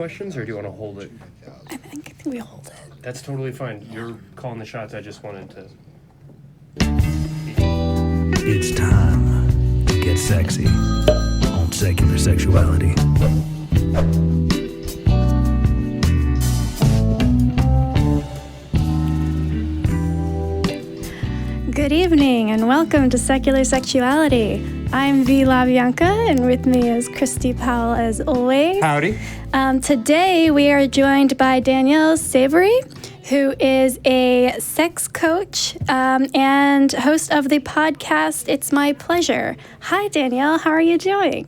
questions, or do you want to hold it? I think we hold it. That's totally fine. You're calling the shots. I just wanted to. It's time to get sexy on Secular Sexuality. Good evening and welcome to Secular Sexuality. I'm Bianca, and with me is Christy Powell as always. Howdy. Today we are joined by Danielle Savory, who is a sex coach and host of the podcast It's My Pleasure. Hi Danielle, how are you doing?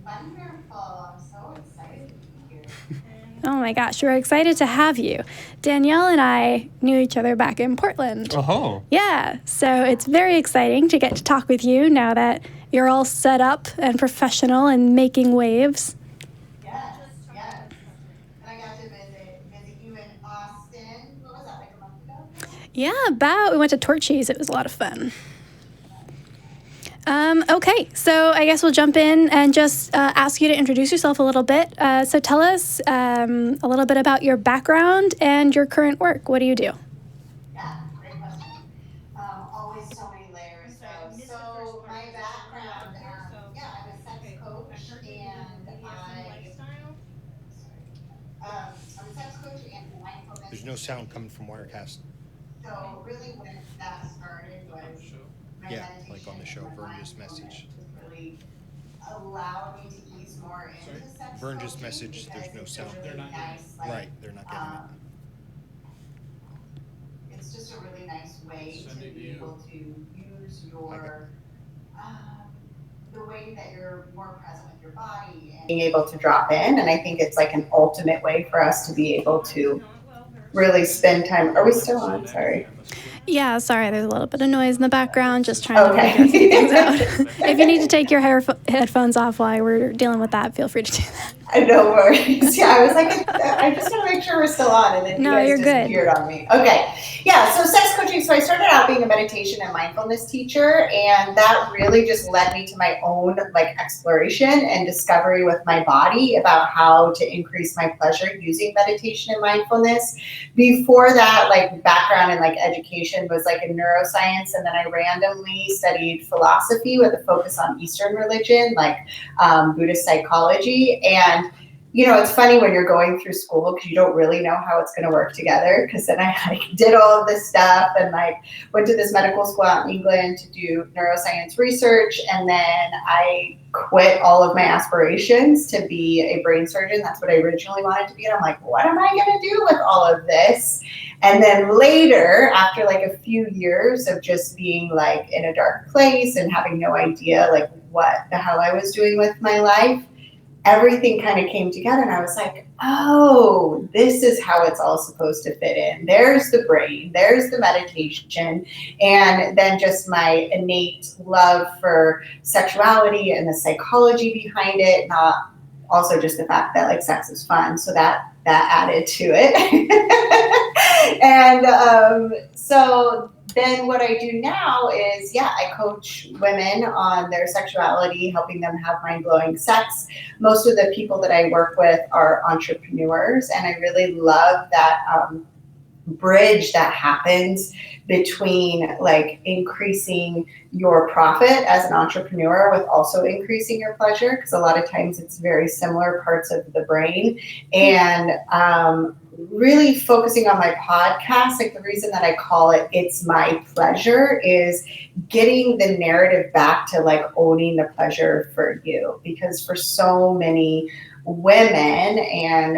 Wonderful. I'm so excited to be here. Oh my gosh, we're excited to have you. Danielle and I knew each other back in Portland. Oh. Yeah, so it's very exciting to get to talk with you now that you're all set up and professional and making waves. Yes. And I got to visit you in Austin. What was that, like a month ago? Yeah, we went to Torchy's. It was a lot of fun. Okay, so I guess we'll jump in and just ask you to introduce yourself a little bit. So tell us a little bit about your background and your current work. What do you do? Yeah, great question. Always so many layers. So my background, I'm a sex coach I'm a sex coach and mindfulness. There's no sound coming from Wirecast. So really when that started was my meditation like on the show, and my Vern just mindfulness messaged. just really allowed me to ease more into sex Vern just coaching messaged, because there's no it's a sound. really They're not nice, Right, they're not getting it's just a really nice way to be able to use your the way that you're more present with your body and being able to drop in. And I think it's like an ultimate way for us to be able to really spend time. Are we still on? Sorry. Yeah, sorry, there's a little bit of noise in the background, just trying to figure some things out. If you need to take your headphones off while we're dealing with that, feel free to do that. No worries. Yeah, I was like, I just want to make sure we're still on, and then No, you you're guys good. disappeared on me. Okay. Yeah, so sex coaching. So I started out being a meditation and mindfulness teacher, and that really just led me to my own like exploration and discovery with my body about how to increase my pleasure using meditation and mindfulness. Before that, like background in like education was like in neuroscience, and then I randomly studied philosophy with a focus on Eastern religion, like Buddhist psychology. And you know, it's funny when you're going through school because you don't really know how it's going to work together. Because then I like did all of this stuff and like went to this medical school out in England to do neuroscience research, and then I quit all of my aspirations to be a brain surgeon. That's what I originally wanted to be. And I'm like, what am I going to do with all of this? And then later, after like a few years of just being like in a dark place and having no idea like what the hell I was doing with my life, everything kind of came together, and I was like, oh, this is how it's all supposed to fit in. There's the brain, there's the meditation, and then just my innate love for sexuality and the psychology behind it, not also just the fact that like sex is fun. So that added to it. And so then what I do now is, I coach women on their sexuality, helping them have mind-blowing sex. Most of the people that I work with are entrepreneurs, and I really love that bridge that happens between like increasing your profit as an entrepreneur with also increasing your pleasure, because a lot of times it's very similar parts of the brain. And really focusing on my podcast, like the reason that I call it It's My Pleasure is getting the narrative back to like owning the pleasure for you, because for so many women and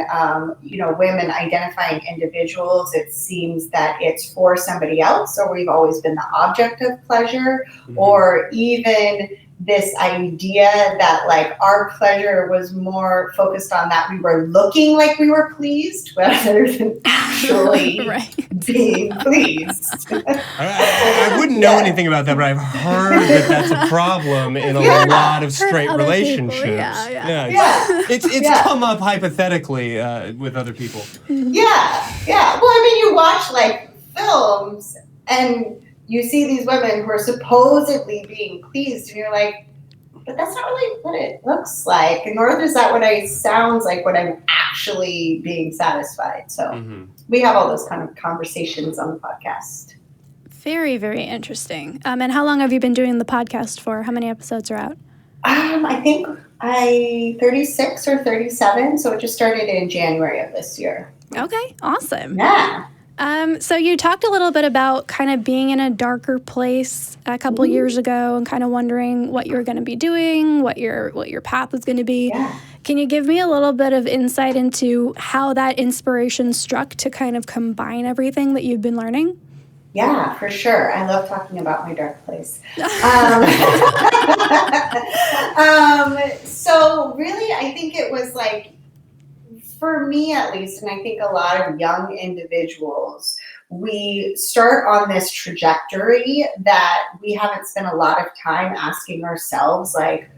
women identifying individuals, it seems that it's for somebody else, or we've always been the object of pleasure, or even this idea that like our pleasure was more focused on that we were looking like we were pleased rather than actually being pleased. I wouldn't know anything about that, but I've heard that that's a problem in a lot of straight relationships. It's come up hypothetically with other people. Yeah. Well, I mean, you watch like films and you see these women who are supposedly being pleased, and you're like, but that's not really what it looks like, nor is that what it sounds like when I'm actually being satisfied. So we have all those kind of conversations on the podcast. Very, very interesting. And how long have you been doing the podcast for? How many episodes are out? I think 36 or 37. So it just started in January of this year. Okay, awesome. Yeah. So you talked a little bit about kind of being in a darker place a couple years ago and kind of wondering what you were going to be doing, what your path was going to be. Yeah. Can you give me a little bit of insight into how that inspiration struck to kind of combine everything that you've been learning? Yeah, for sure. I love talking about my dark place. So really, I think it was like, for me at least, and I think a lot of young individuals, we start on this trajectory that we haven't spent a lot of time asking ourselves, like,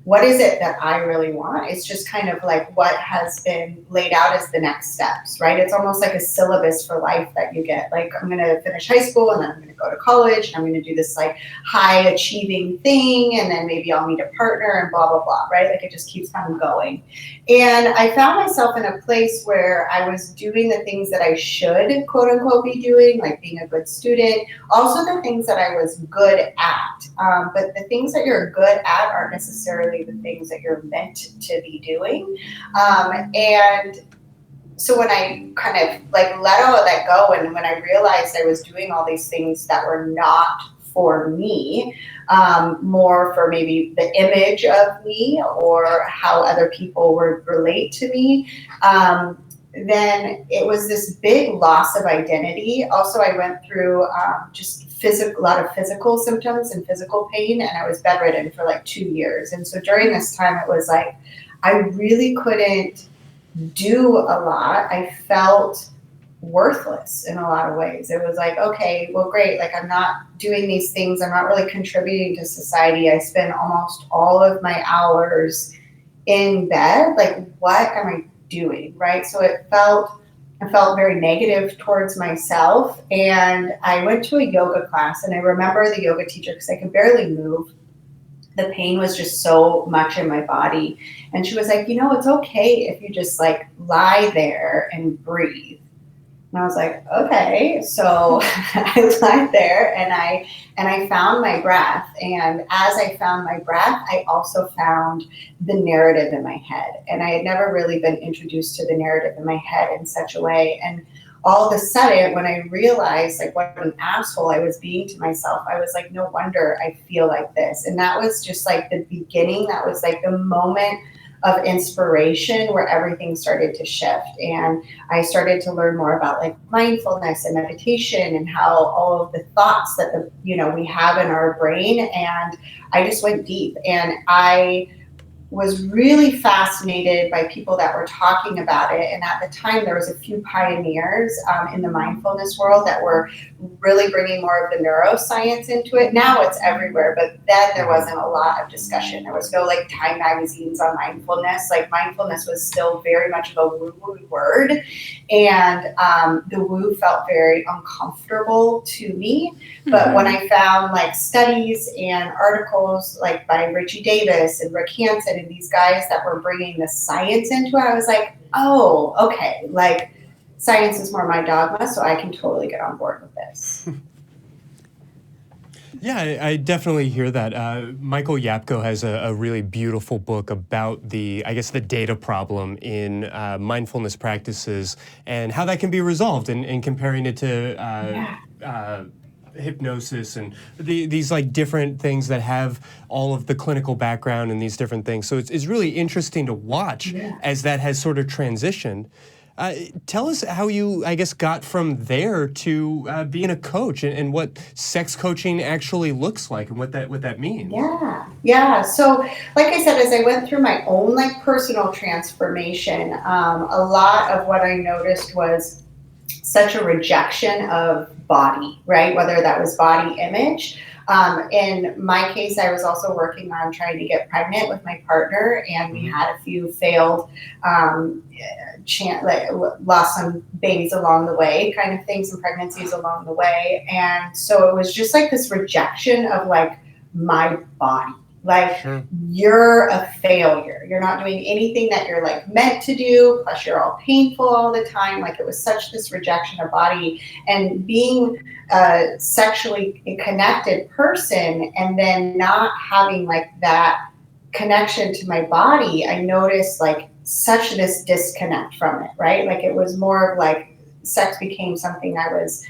what is it that I really want? It's just kind of like what has been laid out as the next steps, right? It's almost like a syllabus for life that you get. Like, I'm going to finish high school and then I'm going to go to college and I'm going to do this like high achieving thing. And then maybe I'll meet a partner and blah, blah, blah, right? Like it just keeps kind of going. And I found myself in a place where I was doing the things that I should, quote unquote, be doing, like being a good student, also the things that I was good at. But the things that you're good at aren't necessarily the things that you're meant to be doing. And so when I kind of like let all of that go, and when I realized I was doing all these things that were not for me, more for maybe the image of me or how other people would relate to me, then it was this big loss of identity. Also, I went through just a lot of physical symptoms and physical pain, and I was bedridden for like 2 years. And so during this time, it was like I really couldn't do a lot. I felt worthless in a lot of ways. It was like, okay, well, great. Like, I'm not doing these things. I'm not really contributing to society. I spend almost all of my hours in bed. Like, what am I doing? Right. So I felt very negative towards myself. And I went to a yoga class, and I remember the yoga teacher, because I could barely move. The pain was just so much in my body. And she was like, it's okay if you just like lie there and breathe. And I was like, okay. So I lied there and I found my breath. And as I found my breath, I also found the narrative in my head. And I had never really been introduced to the narrative in my head in such a way. And all of a sudden, when I realized like what an asshole I was being to myself, I was like, no wonder I feel like this. And that was just like the beginning. That was like the moment of inspiration where everything started to shift. And I started to learn more about like mindfulness and meditation and how all of the thoughts that we have in our brain. And I just went deep, and I was really fascinated by people that were talking about it. And at the time, there was a few pioneers in the mindfulness world that were really bringing more of the neuroscience into it. Now it's everywhere, but then there wasn't a lot of discussion. There was no like Time magazines on mindfulness. Like, mindfulness was still very much of a woo-woo word. And the woo felt very uncomfortable to me. But when I found like studies and articles like by Richie Davis and Rick Hansen and these guys that were bringing the science into it, I was like, oh, okay, like science is more my dogma, so I can totally get on board with this. Yeah, I definitely hear that. Michael Yapko has a really beautiful book about the data problem in mindfulness practices and how that can be resolved, and comparing it to hypnosis and these like different things that have all of the clinical background and these different things. So it's really interesting to watch as that has sort of transitioned. Tell us how you, got from there to being a coach and what sex coaching actually looks like and what that means. Yeah. So, like I said, as I went through my own like personal transformation, a lot of what I noticed was such a rejection of body, right? Whether that was body image. In my case, I was also working on trying to get pregnant with my partner, and we had a few failed, lost some babies along the way, kind of things, some pregnancies along the way. And so it was just like this rejection of like my body, Like, Sure. you're a failure. You're not doing anything that you're like meant to do. Plus, you're all painful all the time. Like, it was such this rejection of body, and being a sexually connected person and then not having like that connection to my body, I noticed like such this disconnect from it, right? Like, it was more of like sex became something I was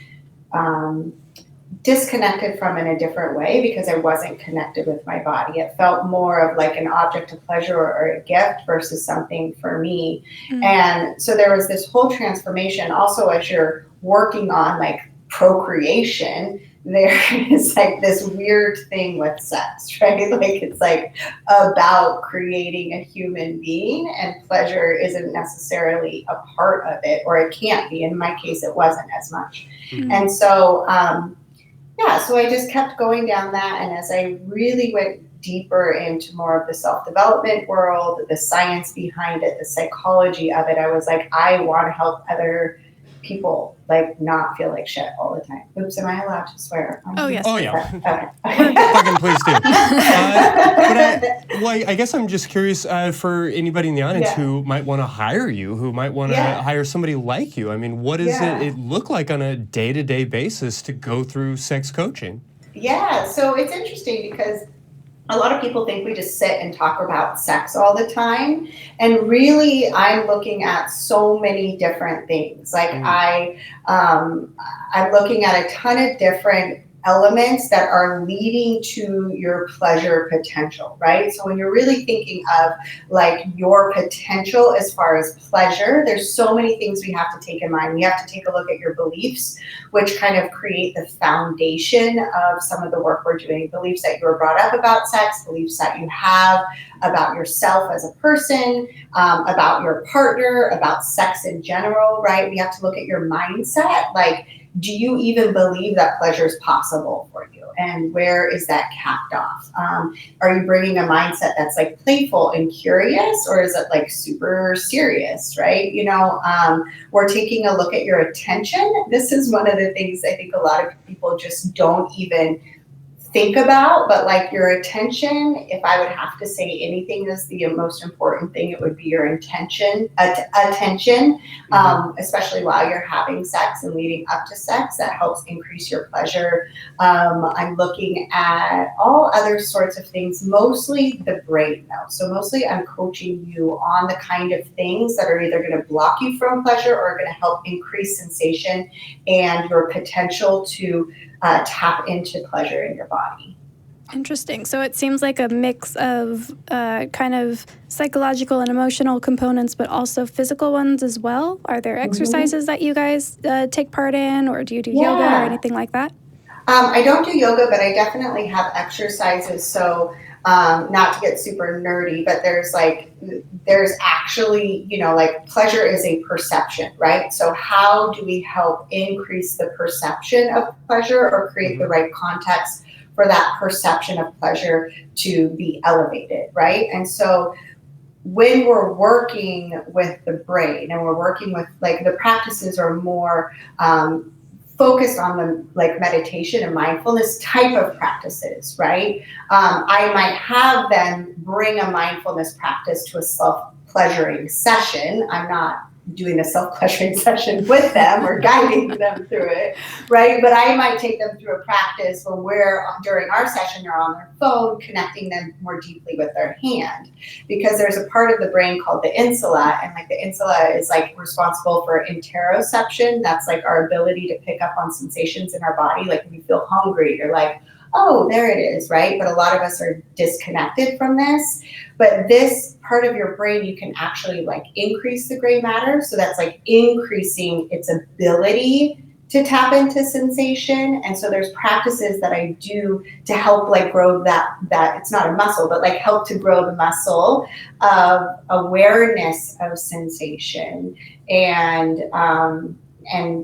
disconnected from in a different way because I wasn't connected with my body. It felt more of like an object of pleasure or a gift versus something for me. And so there was this whole transformation. Also, as you're working on like procreation, there is like this weird thing with sex, right? Like, it's like about creating a human being, and pleasure isn't necessarily a part of it, or it can't be. In my case, it wasn't as much. And so, so I just kept going down that. And as I really went deeper into more of the self-development world, the science behind it, the psychology of it, I was like, I want to help other people like not feel like shit all the time. Oops, am I allowed to swear? Oh, yes. Oh, yeah. Okay. Fucking please do. I guess I'm just curious for anybody in the audience who might want to hire you, who might want to hire somebody like you. I mean, what does it look like on a day-to-day basis to go through sex coaching? Yeah, so it's interesting because a lot of people think we just sit and talk about sex all the time. And really, I'm looking at so many different things. Like, I'm looking at a ton of different elements that are leading to your pleasure potential, right? So when you're really thinking of like your potential as far as pleasure, there's so many things we have to take in mind. We have to take a look at your beliefs, which kind of create the foundation of some of the work we're doing. Beliefs that you were brought up about sex, beliefs that you have about yourself as a person, about your partner, about sex in general, right? We have to look at your mindset. Like, do you even believe that pleasure is possible for you? And where is that capped off? Are you bringing a mindset that's like playful and curious, or is it like super serious, right? You know, we're taking a look at your attention. This is one of the things I think a lot of people just don't even think about, but like your attention, if I would have to say anything is the most important thing, it would be your attention, especially while you're having sex and leading up to sex. That helps increase your pleasure. I'm looking at all other sorts of things, mostly the brain though. So mostly I'm coaching you on the kind of things that are either going to block you from pleasure or going to help increase sensation and your potential to tap into pleasure in your body. Interesting. So it seems like a mix of kind of psychological and emotional components, but also physical ones as well. Are there exercises that you guys take part in, or do you do yoga or anything like that? I don't do yoga, but I definitely have exercises. So not to get super nerdy, but there's actually, you know, like pleasure is a perception, right? So how do we help increase the perception of pleasure or create the right context for that perception of pleasure to be elevated, right? And so when we're working with the brain and we're working with like the practices are more focused on the like meditation and mindfulness type of practices, right? I might have them bring a mindfulness practice to a self-pleasuring session. I'm not doing a self-pleasuring session with them or guiding them through it, right? But I might take them through a practice where during our session, they're on their phone, connecting them more deeply with their hand, because there's a part of the brain called the insula, and like the insula is like responsible for interoception. That's like our ability to pick up on sensations in our body. Like if you feel hungry, you're like, oh, there it is, right? But a lot of us are disconnected from this. But this part of your brain, you can actually like increase the gray matter. So that's like increasing its ability to tap into sensation. And so there's practices that I do to help like grow that it's not a muscle, but like help to grow the muscle of awareness of sensation. And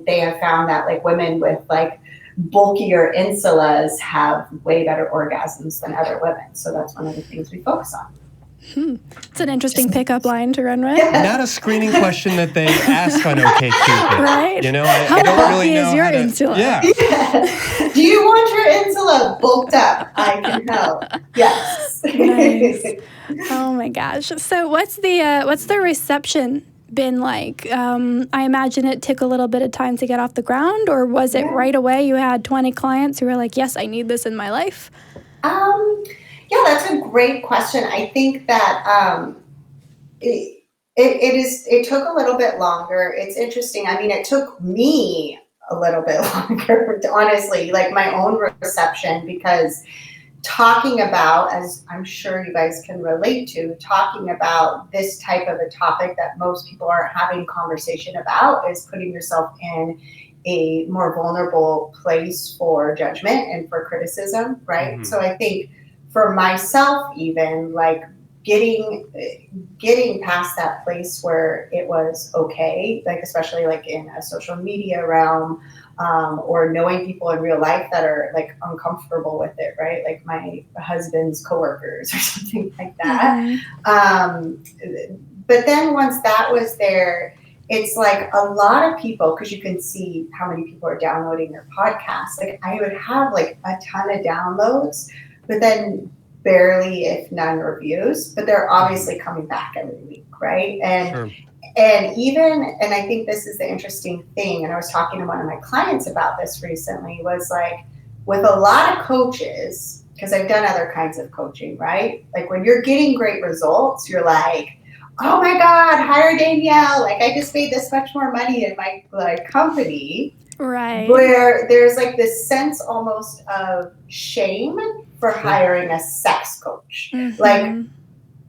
they have found that like women with like bulkier insulas have way better orgasms than other women. So that's one of the things we focus on. It's an interesting pickup line to run with. Not a screening question that they ask on OkCupid. Right? You know, How I don't bulky really know is your how to, insula? Yeah. Do you want your insula bulked up? I can help. Yes. Nice. Oh my gosh. So what's the reception been like? I imagine it took a little bit of time to get off the ground, or was it right away you had 20 clients who were like, yes, I need this in my life? Yeah, that's a great question. I think that it took a little bit longer. It's interesting. I mean, it took me a little bit longer, honestly, like my own reception, because talking about, as I'm sure you guys can relate to, talking about this type of a topic that most people aren't having conversation about is putting yourself in a more vulnerable place for judgment and for criticism, right? Mm-hmm. So I think for myself, even like getting past that place where it was okay, like especially like in a social media realm, or knowing people in real life that are like uncomfortable with it, right? Like my husband's coworkers or something like that. Mm-hmm. But then once that was there, it's like a lot of people, because you can see how many people are downloading your podcast. Like I would have like a ton of downloads, but then barely, if none, reviews. But they're obviously coming back every week, right? And sure. And I think this is the interesting thing, and I was talking to one of my clients about this recently, was like with a lot of coaches, because I've done other kinds of coaching, right? Like when you're getting great results, you're like, oh my God, hire Danielle. Like I just made this much more money in my company. Right. Where there's like this sense almost of shame for hiring a sex coach. Mm-hmm. Like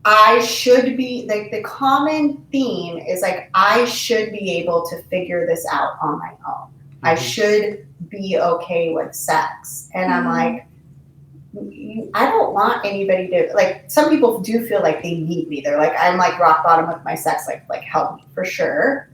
I should be, like the common theme is like, I should be able to figure this out on my own. Mm-hmm. I should be okay with sex. And I'm like, I don't want anybody to, like, some people do feel like they need me. They're like, I'm like rock bottom with my sex, like help me for sure.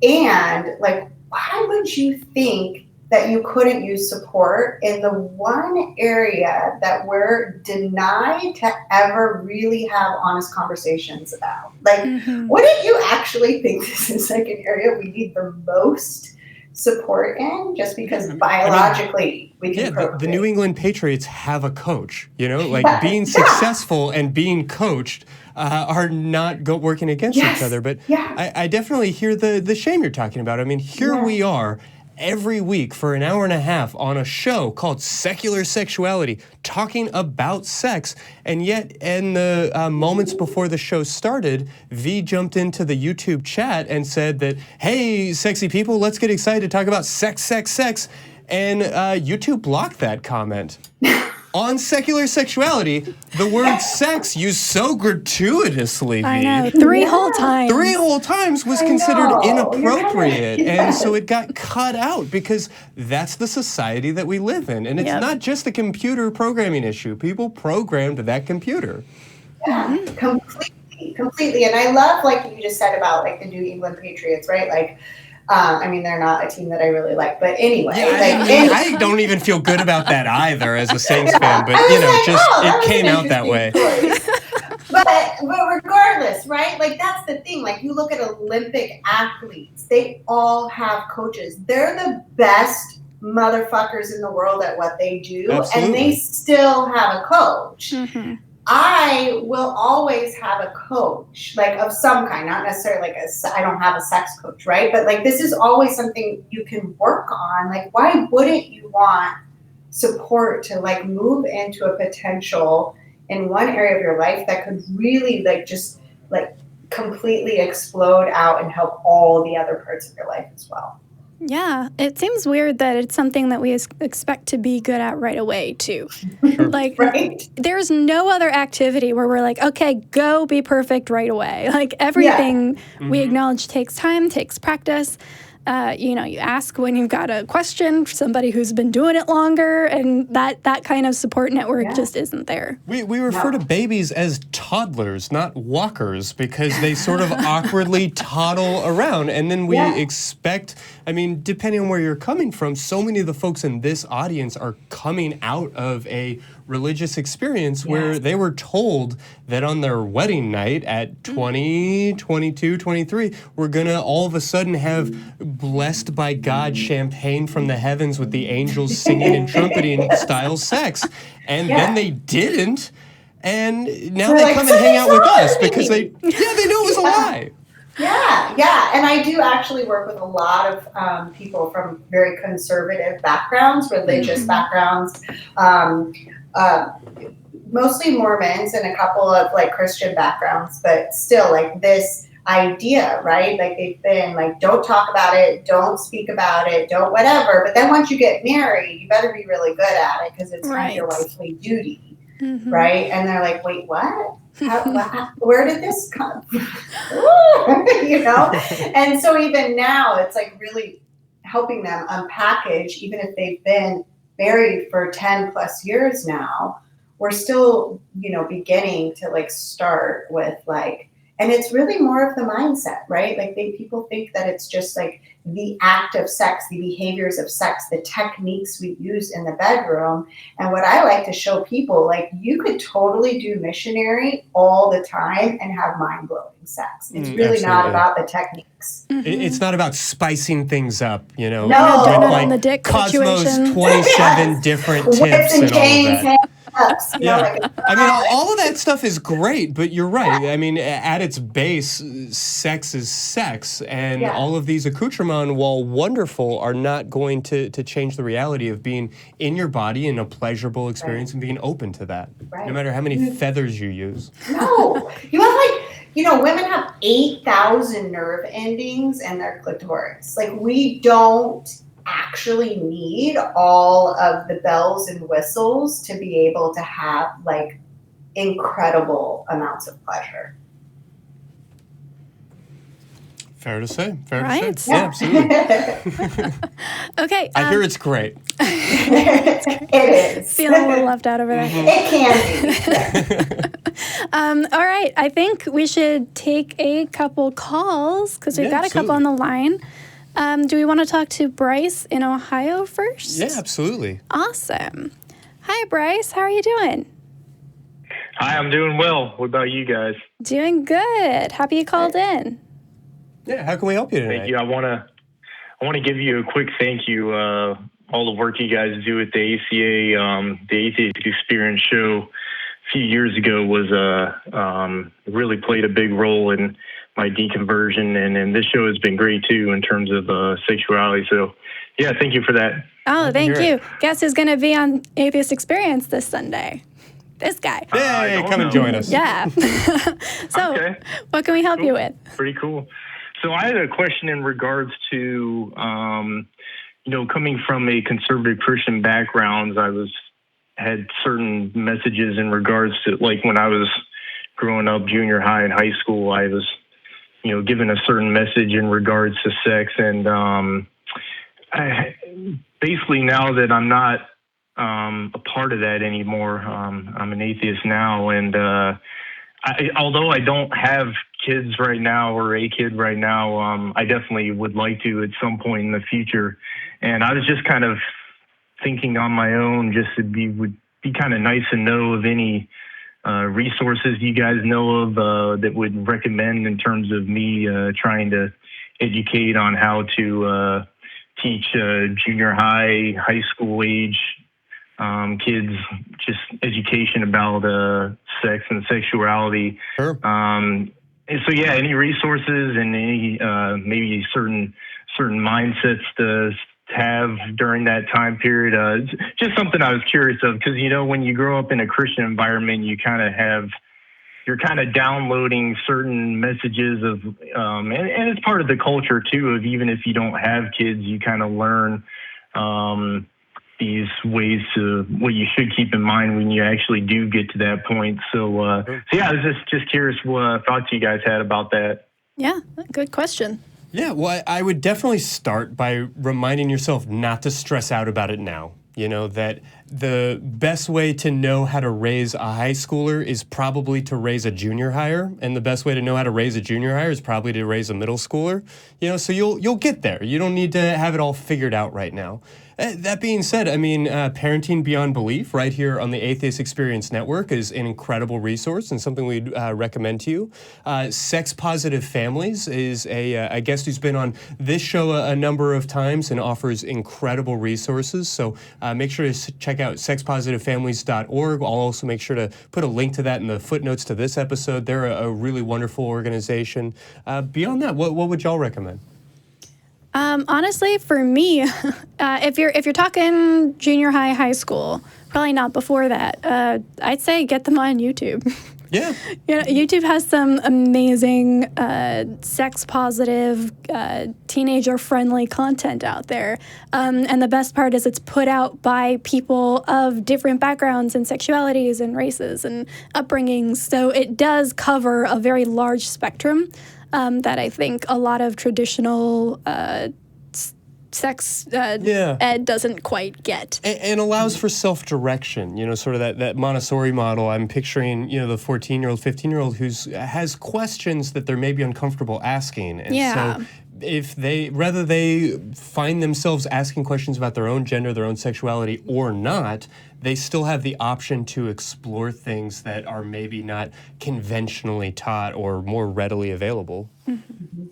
And like, why would you think that you couldn't use support in the one area that we're denied to ever really have honest conversations about? Like, wouldn't you actually think this is like an area we need the most support in, just because biologically we can procreate? The New England Patriots have a coach, you know, like being successful and being coached are not working against each other. But I definitely hear the shame you're talking about. I mean, here we are every week for an hour and a half on a show called Secular Sexuality, talking about sex. And yet, in the moments before the show started, V jumped into the YouTube chat and said that, hey, sexy people, let's get excited to talk about sex, sex, sex. And YouTube blocked that comment. On Secular Sexuality, the word sex used so gratuitously, I know, 3 whole times. 3 whole times was considered inappropriate. And so it got cut out because that's the society that we live in. And it's not just a computer programming issue. People programmed that computer. Yeah, completely. And I love, like you just said about like the New England Patriots, right? Like, I mean, they're not a team that I really like, but anyway. Yeah, I don't even feel good about that either as a Saints fan, but you know, it came out that way. But regardless, right? Like that's the thing. Like you look at Olympic athletes, they all have coaches. They're the best motherfuckers in the world at what they do, and they still have a coach. Mm-hmm. I will always have a coach, like of some kind, not necessarily like I don't have a sex coach, right? But like this is always something you can work on. Like why wouldn't you want support to like move into a potential in one area of your life that could really like just like completely explode out and help all the other parts of your life as well? Yeah, it seems weird that it's something that we expect to be good at right away, too. Like, there's no other activity where we're like, okay, go be perfect right away. Like, everything we acknowledge takes time, takes practice. You know, you ask when you've got a question for somebody who's been doing it longer, and that kind of support network just isn't there. We refer to babies as toddlers, not walkers, because they sort of awkwardly toddle around, and then we expect, I mean, depending on where you're coming from, so many of the folks in this audience are coming out of a religious experience where they were told that on their wedding night at 20, 22, 23, we're gonna all of a sudden have blessed by God champagne from the heavens with the angels singing and trumpeting style sex. And then they didn't. And now So they like, come and hang out with us "Something's because they knew it was a lie. Yeah. And I do actually work with a lot of people from very conservative backgrounds, religious backgrounds, mostly Mormons and a couple of like Christian backgrounds, but still like this idea, right? Like they've been like, don't talk about it, don't speak about it, don't whatever. But then once you get married, you better be really good at it because it's kind of your wifely duty, right? And they're like, wait, what? Where did this come from? You know? And so even now it's like really helping them unpackage, even if they've been married for 10 plus years now, we're still, you know, beginning to like start with like, and it's really more of the mindset, right? Like people think that it's just like the act of sex, the behaviors of sex, the techniques we use in the bedroom. And what I like to show people, like you could totally do missionary all the time and have mind-blowing sex. It's really not about the techniques. It's not about spicing things up, you know. No. With like on the dick Cosmos situation. 27 different tips Whips and all of that. You know, like, I mean, all of that stuff is great, but you're right. I mean, at its base, sex is sex, and all of these accoutrements, while wonderful, are not going to change the reality of being in your body in a pleasurable experience and being open to that, no matter how many feathers you use. No, you have like, you know, women have 8,000 nerve endings in their clitoris. Like we don't actually need all of the bells and whistles to be able to have like incredible amounts of pleasure. Fair to say. Fair to say. Yeah. Absolutely. Okay. I hear it's great. It is. Feeling a little left out over there. It can be. All right. I think we should take a couple calls because we've got a couple on the line. Do we want to talk to Bryce in Ohio first? Yeah, absolutely. Awesome. Hi, Bryce. How are you doing? Hi, I'm doing well. What about you guys? Doing good. Happy you called in. Yeah, how can we help you today? Thank you. I want to give you a quick thank you. All the work you guys do at the ACA, the Atheist Experience show a few years ago was really played a big role in my deconversion, and this show has been great too in terms of sexuality. So, yeah, thank you for that. Oh, thank you. Guess who's going to be on Atheist Experience this Sunday? This guy. Hey, come and join us. Yeah. So, what can we help you with? Pretty cool. So I had a question in regards to, coming from a conservative Christian background. Had certain messages in regards to, like, when I was growing up, junior high and high school, I was, given a certain message in regards to sex. And basically now that I'm not a part of that anymore, I'm an atheist now. And although I don't have kids right now or a kid right now, I definitely would like to at some point in the future. And I was just kind of thinking on my own, just would be kind of nice to know of any resources you guys know of that would recommend in terms of me trying to educate on how to teach junior high school age kids just education about sex and sexuality. Sure. And so, yeah, any resources and any maybe certain mindsets to have during that time period. Just something I was curious of, because, when you grow up in a Christian environment, you're kind of downloading certain messages of, and it's part of the culture too, of even if you don't have kids, you kind of learn these ways to what you should keep in mind when you actually do get to that point. So yeah, I was just curious what thoughts you guys had about that. Yeah, good question. Yeah, well, I would definitely start by reminding yourself not to stress out about it now. That the best way to know how to raise a high schooler is probably to raise a junior higher, and the best way to know how to raise a junior higher is probably to raise a middle schooler. So you'll get there. You don't need to have it all figured out right now. That being said, Parenting Beyond Belief right here on the Atheist Experience Network is an incredible resource and something we'd recommend to you. Sex Positive Families is a guest who's been on this show a number of times and offers incredible resources. So make sure to check check out sexpositivefamilies.org. I'll also make sure to put a link to that in the footnotes to this episode. They're a really wonderful organization. Beyond that, what would y'all recommend? Honestly, for me, if you're talking junior high, high school, probably not before that. I'd say get them on YouTube. Yeah. Yeah, YouTube has some amazing sex positive, teenager friendly content out there. And the best part is it's put out by people of different backgrounds and sexualities and races and upbringings. So it does cover a very large spectrum that I think a lot of traditional sex ed doesn't quite get. And allows for self-direction, sort of that Montessori model. I'm picturing, the 14-year-old, 15-year-old who has questions that they're maybe uncomfortable asking. And so if whether they find themselves asking questions about their own gender, their own sexuality or not, they still have the option to explore things that are maybe not conventionally taught or more readily available. Mm-hmm.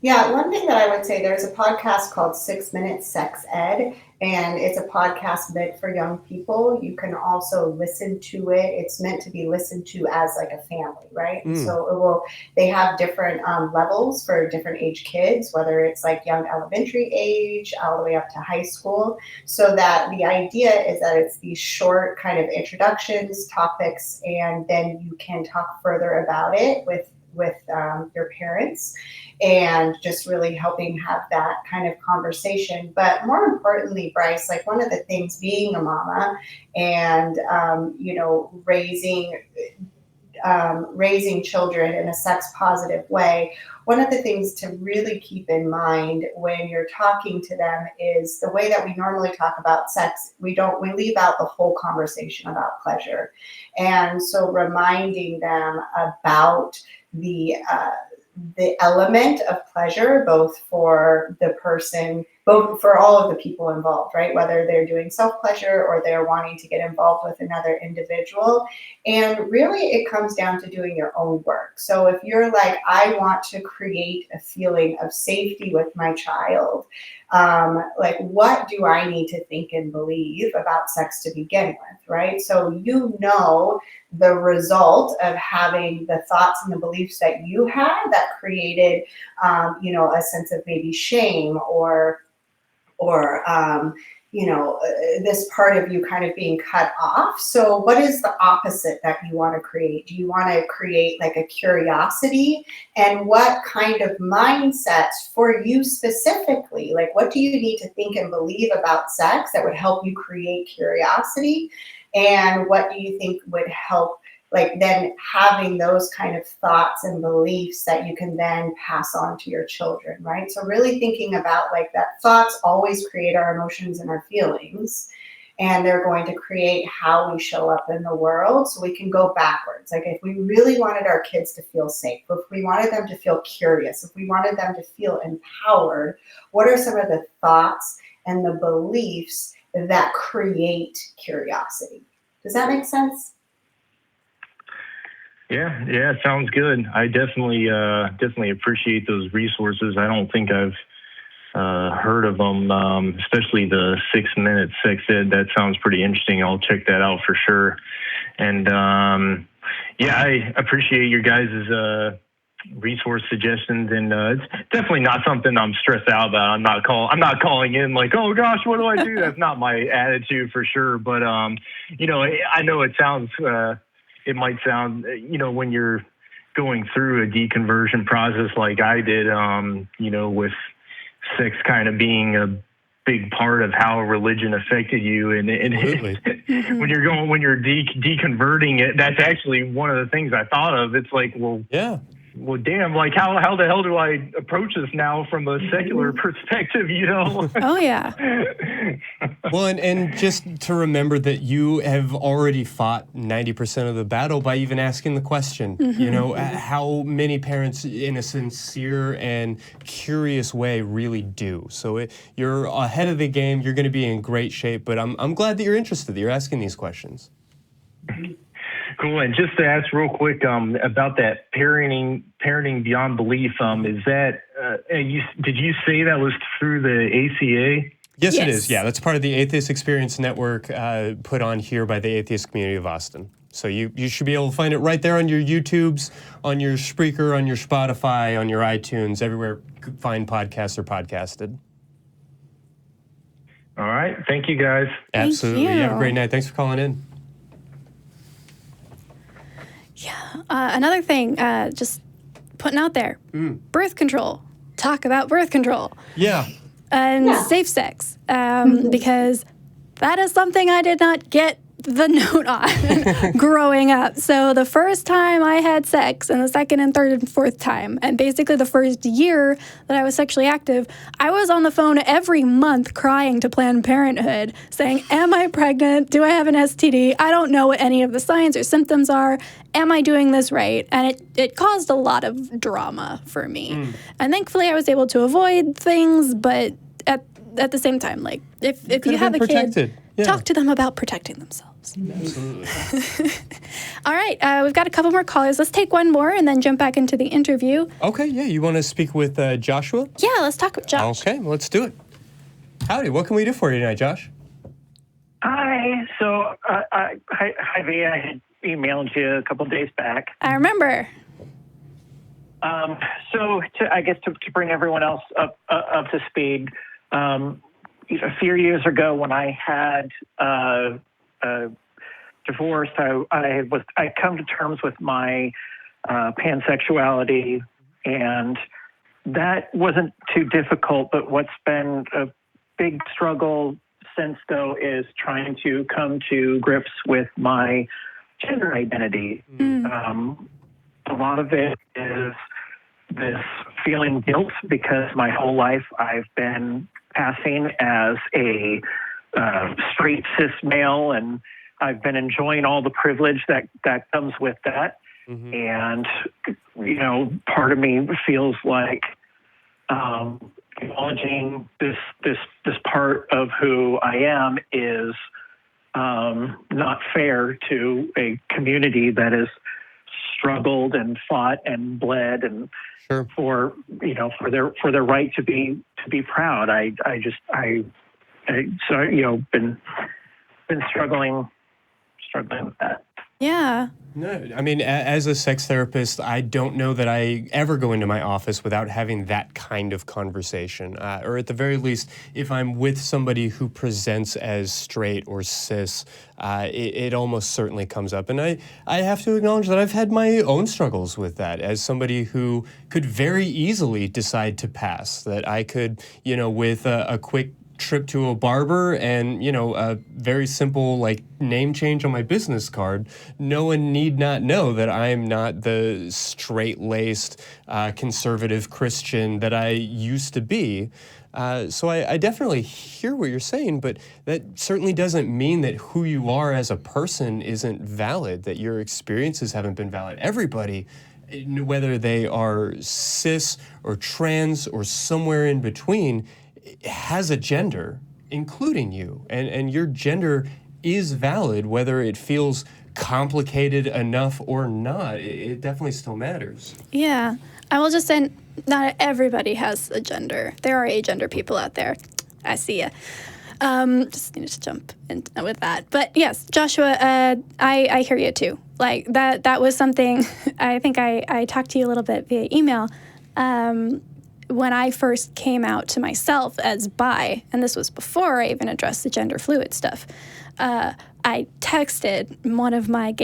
Yeah, one thing that I would say, there's a podcast called 6 Minute Sex Ed, and it's a podcast meant for young people. You can also listen to it. It's meant to be listened to as like a family, right? So they have different levels for different age kids, whether it's like young elementary age all the way up to high school. So that the idea is that it's these short kind of introductions, topics, and then you can talk further about it with your parents, and just really helping have that kind of conversation. But more importantly, Bryce, like one of the things, being a mama and raising children in a sex positive way, one of the things to really keep in mind when you're talking to them is the way that we normally talk about sex, we leave out the whole conversation about pleasure. And so reminding them about the element of pleasure, both for the person, both for all of the people involved, right? Whether they're doing self-pleasure or they're wanting to get involved with another individual. And really it comes down to doing your own work. So if you're like, I want to create a feeling of safety with my child, like what do I need to think and believe about sex to begin with, right? So the result of having the thoughts and the beliefs that you had that created, a sense of maybe shame or this part of you kind of being cut off. So what is the opposite that you want to create? Do you want to create like a curiosity? And what kind of mindsets for you specifically? Like what do you need to think and believe about sex that would help you create curiosity? And what do you think would help, like then having those kind of thoughts and beliefs that you can then pass on to your children, right? So really thinking about like that thoughts always create our emotions and our feelings, and they're going to create how we show up in the world. So we can go backwards. Like if we really wanted our kids to feel safe, if we wanted them to feel curious, if we wanted them to feel empowered, what are some of the thoughts and the beliefs that create curiosity? Does that make sense? Yeah, sounds good. I definitely appreciate those resources. I don't think I've heard of them, especially the 6 Minute Sex Ed. That sounds pretty interesting. I'll check that out for sure. And I appreciate your guys' resource suggestions, and it's definitely not something I'm stressed out about. I'm not calling in like, oh gosh, what do I do? That's not my attitude for sure. But I know it might sound, when you're going through a deconversion process like I did, with sex kind of being a big part of how religion affected you, and when you're deconverting it, that's actually one of the things I thought of. It's like, well, damn, like how the hell do I approach this now from a secular perspective, Oh, yeah. Well, and just to remember that you have already fought 90% of the battle by even asking the question. How many parents in a sincere and curious way really do. So you're ahead of the game. You're going to be in great shape, but I'm glad that you're interested, that you're asking these questions. Cool. And just to ask real quick about that parenting beyond belief, is that did you say that was through the ACA? Yes, it Yes. is. Yeah, that's part of the Atheist Experience Network put on here by the Atheist Community of Austin. So you should be able to find it right there on your YouTubes, on your Spreaker, on your Spotify, on your iTunes, everywhere fine podcasts are podcasted. All right. Thank you, guys. Absolutely. You have a you. great night. Thanks for calling in. Another thing, just putting out there, birth control. Talk about birth control Yeah. and safe sex, because that is something I did not get the note on growing up. So the first time I had sex, and the second and third and fourth time, and basically the first year that I was sexually active, I was on the phone every month crying to Planned Parenthood saying, am I pregnant? Do I have an STD? I don't know what any of the signs or symptoms are. Am I doing this right? And it caused a lot of drama for me. And thankfully I was able to avoid things, but at the same time, like if you have a protected. kid, talk to them about protecting themselves. Absolutely. All right, we've got a couple more callers. Let's take one more and then jump back into the interview. Okay, yeah. You want to speak with Joshua? Yeah, let's talk with Josh. Okay, let's do it. Howdy, what can we do for you tonight, Josh? Hi. So, hi, V. I had emailed you a couple days back. I remember. So, I guess to bring everyone else up to speed, a few years ago when I had divorced, I come to terms with my pansexuality, and that wasn't too difficult. But what's been a big struggle since, though, is trying to come to grips with my gender identity. A lot of it is this feeling guilt because my whole life I've been passing as a straight cis male, and I've been enjoying all the privilege that comes with that. And, part of me feels like acknowledging this part of who I am is not fair to a community that has struggled and fought and bled and for their right to be proud. Been struggling with that. Yeah. No, I mean, as a sex therapist, I don't know that I ever go into my office without having that kind of conversation. Or at the very least, if I'm with somebody who presents as straight or cis, it almost certainly comes up. And I have to acknowledge that I've had my own struggles with that as somebody who could very easily decide to pass, that I could, with a quick trip to a barber and, a very simple name change on my business card, no one need not know that I'm not the straight-laced conservative Christian that I used to be. So I definitely hear what you're saying, but that certainly doesn't mean that who you are as a person isn't valid, that your experiences haven't been valid. Everybody, whether they are cis or trans or somewhere in between, has a gender, including you, and your gender is valid, whether it feels complicated enough or not. It definitely still matters. Yeah. I will just say not everybody has a gender. There are agender people out there. I see ya. Just needed to jump in with that. But yes, Joshua, I hear you too. Like that was something I think I talked to you a little bit via email. When I first came out to myself as bi, and this was before I even addressed the gender fluid stuff, I texted one of my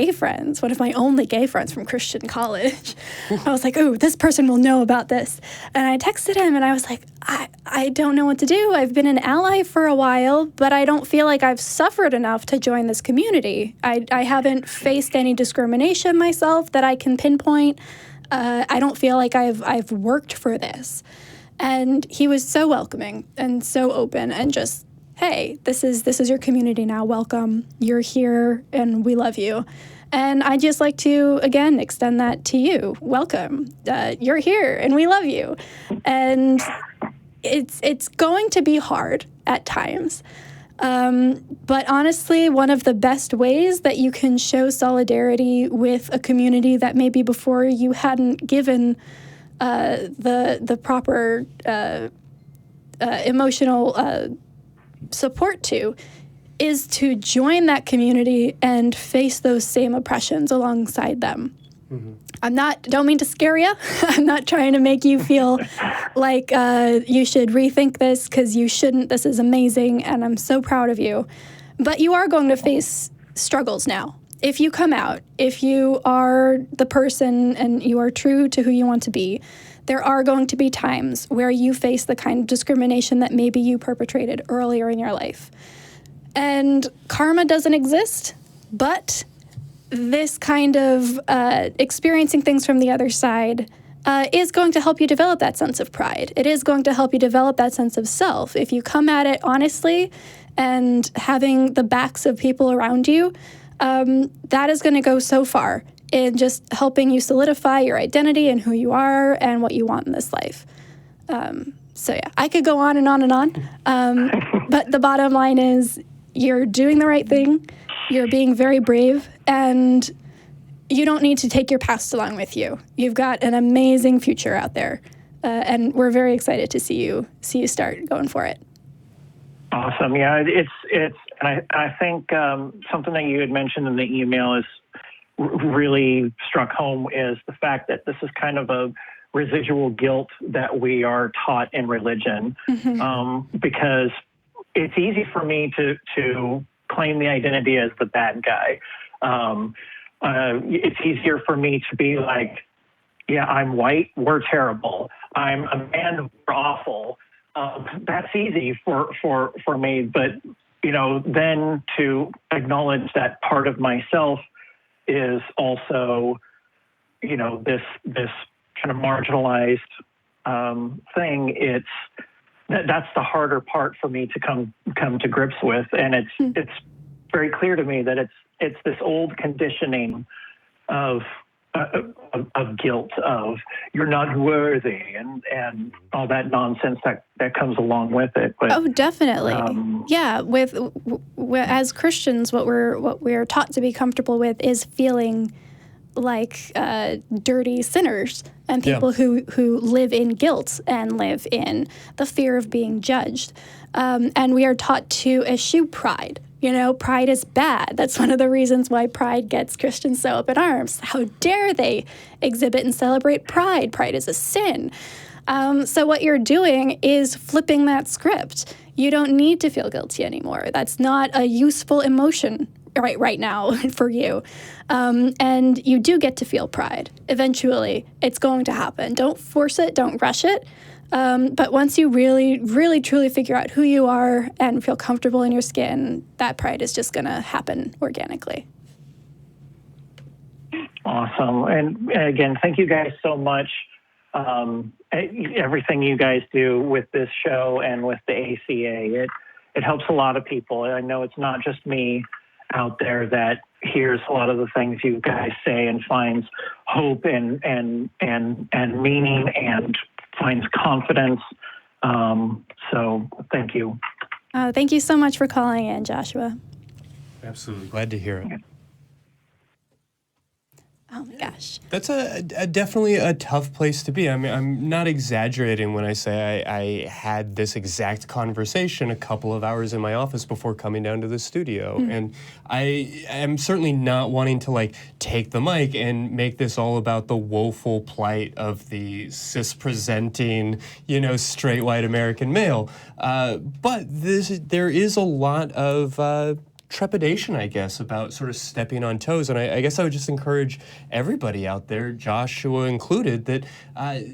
only gay friends from Christian college. I was like, ooh, this person will know about this. And I texted him and I was like, I don't know what to do. I've been an ally for a while, but I don't feel like I've suffered enough to join this community. I haven't faced any discrimination myself that I can pinpoint. I don't feel like I've worked for this. And he was so welcoming and so open and just, hey, this is your community now. Welcome. You're here and we love you. And I'd just like to, again, extend that to you. Welcome. You're here and we love you. And it's going to be hard at times. But honestly, one of the best ways that you can show solidarity with a community that maybe before you hadn't given the proper emotional support to is to join that community and face those same oppressions alongside them. Don't mean to scare you. I'm not trying to make you feel like you should rethink this, because you shouldn't. This is amazing, and I'm so proud of you. But you are going to face struggles now. If you come out, if you are the person and you are true to who you want to be, there are going to be times where you face the kind of discrimination that maybe you perpetrated earlier in your life. And karma doesn't exist, but this kind of experiencing things from the other side is going to help you develop that sense of pride. It is going to help you develop that sense of self. If you come at it honestly and having the backs of people around you, that is going to go so far in just helping you solidify your identity and who you are and what you want in this life. So yeah, I could go on and on and on, but the bottom line is you're doing the right thing, you're being very brave, and you don't need to take your past along with you. You've got an amazing future out there, and we're very excited to see you start going for it. Awesome. Yeah, it's and I think something that you had mentioned in the email is really struck home is the fact that this is kind of a residual guilt that we are taught in religion, because it's easy for me to claim the identity as the bad guy. It's easier for me to be like, yeah, I'm white, we're terrible. I'm a man, we're awful. That's easy for me, but then to acknowledge that part of myself is also, this kind of marginalized thing. That's the harder part for me to come to grips with, and it's very clear to me that it's this old conditioning of guilt, of you're not worthy, and all that nonsense that comes along with it. But, oh, definitely. Yeah, as Christians, what we're taught to be comfortable with is feeling like dirty sinners and people who live in guilt and live in the fear of being judged. And we are taught to eschew pride. Pride is bad. That's one of the reasons why pride gets Christians so up in arms. How dare they exhibit and celebrate pride? Pride is a sin. So what you're doing is flipping that script. You don't need to feel guilty anymore. That's not a useful emotion right now for you. And you do get to feel pride. Eventually, it's going to happen. Don't force it. Don't rush it. But once you really, really, truly figure out who you are and feel comfortable in your skin, that pride is just going to happen organically. Awesome. And again, thank you guys so much. Everything you guys do with this show and with the ACA, it helps a lot of people. I know it's not just me out there that hears a lot of the things you guys say and finds hope and meaning and finds confidence. So thank you. Thank you so much for calling in, Joshua. Absolutely. Glad to hear it. Oh my gosh. That's definitely a tough place to be. I mean, I'm not exaggerating when I say I had this exact conversation a couple of hours in my office before coming down to the studio. And I am certainly not wanting to take the mic and make this all about the woeful plight of the cis-presenting, straight white American male. But there is a lot of trepidation, I guess, about sort of stepping on toes. And I guess I would just encourage everybody out there, Joshua included, that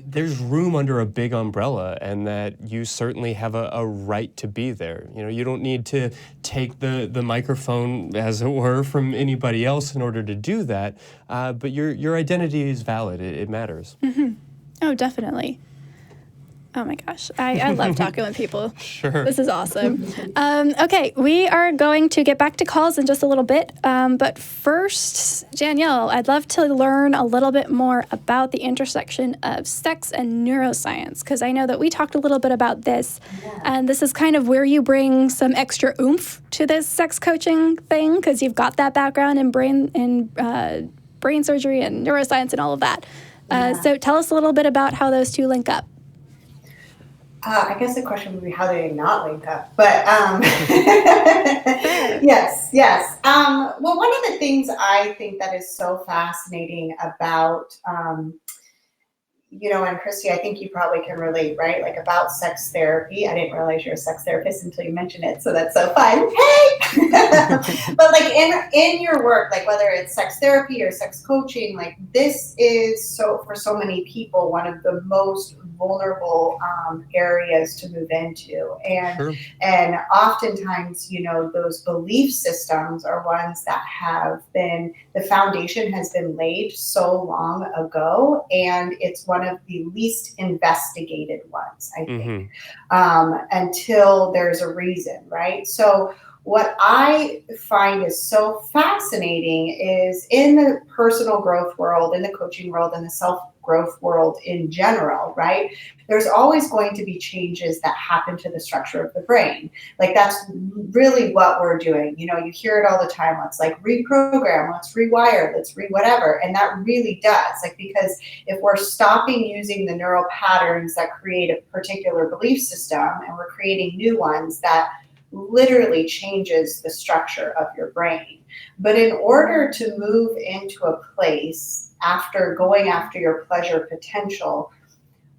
there's room under a big umbrella and that you certainly have a right to be there. You don't need to take the microphone, as it were, from anybody else in order to do that. But your identity is valid. It matters. Oh, definitely. Oh my gosh, I love talking with people. Sure. This is awesome. Okay, we are going to get back to calls in just a little bit. But first, Danielle, I'd love to learn a little bit more about the intersection of sex and neuroscience, because I know that we talked a little bit about this, and this is kind of where you bring some extra oomph to this sex coaching thing, because you've got that background in brain surgery and neuroscience and all of that. So tell us a little bit about how those two link up. I guess the question would be, how do they not link up? But yes. Well, one of the things I think that is so fascinating about, and Christy, I think you probably can relate, right? Like about sex therapy. I didn't realize you're a sex therapist until you mentioned it, so that's so fun. Hey! But like in your work, like whether it's sex therapy or sex coaching, like this is for so many people one of the most vulnerable areas to move into, and oftentimes, those belief systems are ones that have been, the foundation has been laid so long ago, and it's one of the least investigated ones, I think, until there's a reason, right? So what I find is so fascinating is in the personal growth world, in the coaching world, in the self-growth world in general, right? There's always going to be changes that happen to the structure of the brain. Like that's really what we're doing. You hear it all the time. Let's like reprogram, let's rewire, let's whatever. And that really does, like, because if we're stopping using the neural patterns that create a particular belief system and we're creating new ones, that literally changes the structure of your brain. But in order to move into a place after going after your pleasure potential,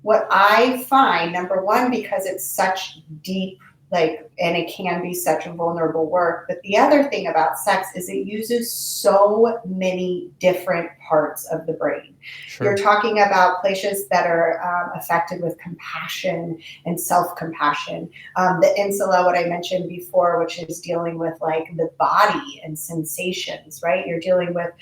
what I find, number one, because it's such deep, and it can be such a vulnerable work, but the other thing about sex is it uses so many different parts of the brain. Sure. You're talking about places that are affected with compassion and self-compassion. The insula, what I mentioned before, which is dealing with like the body and sensations, right? You're dealing with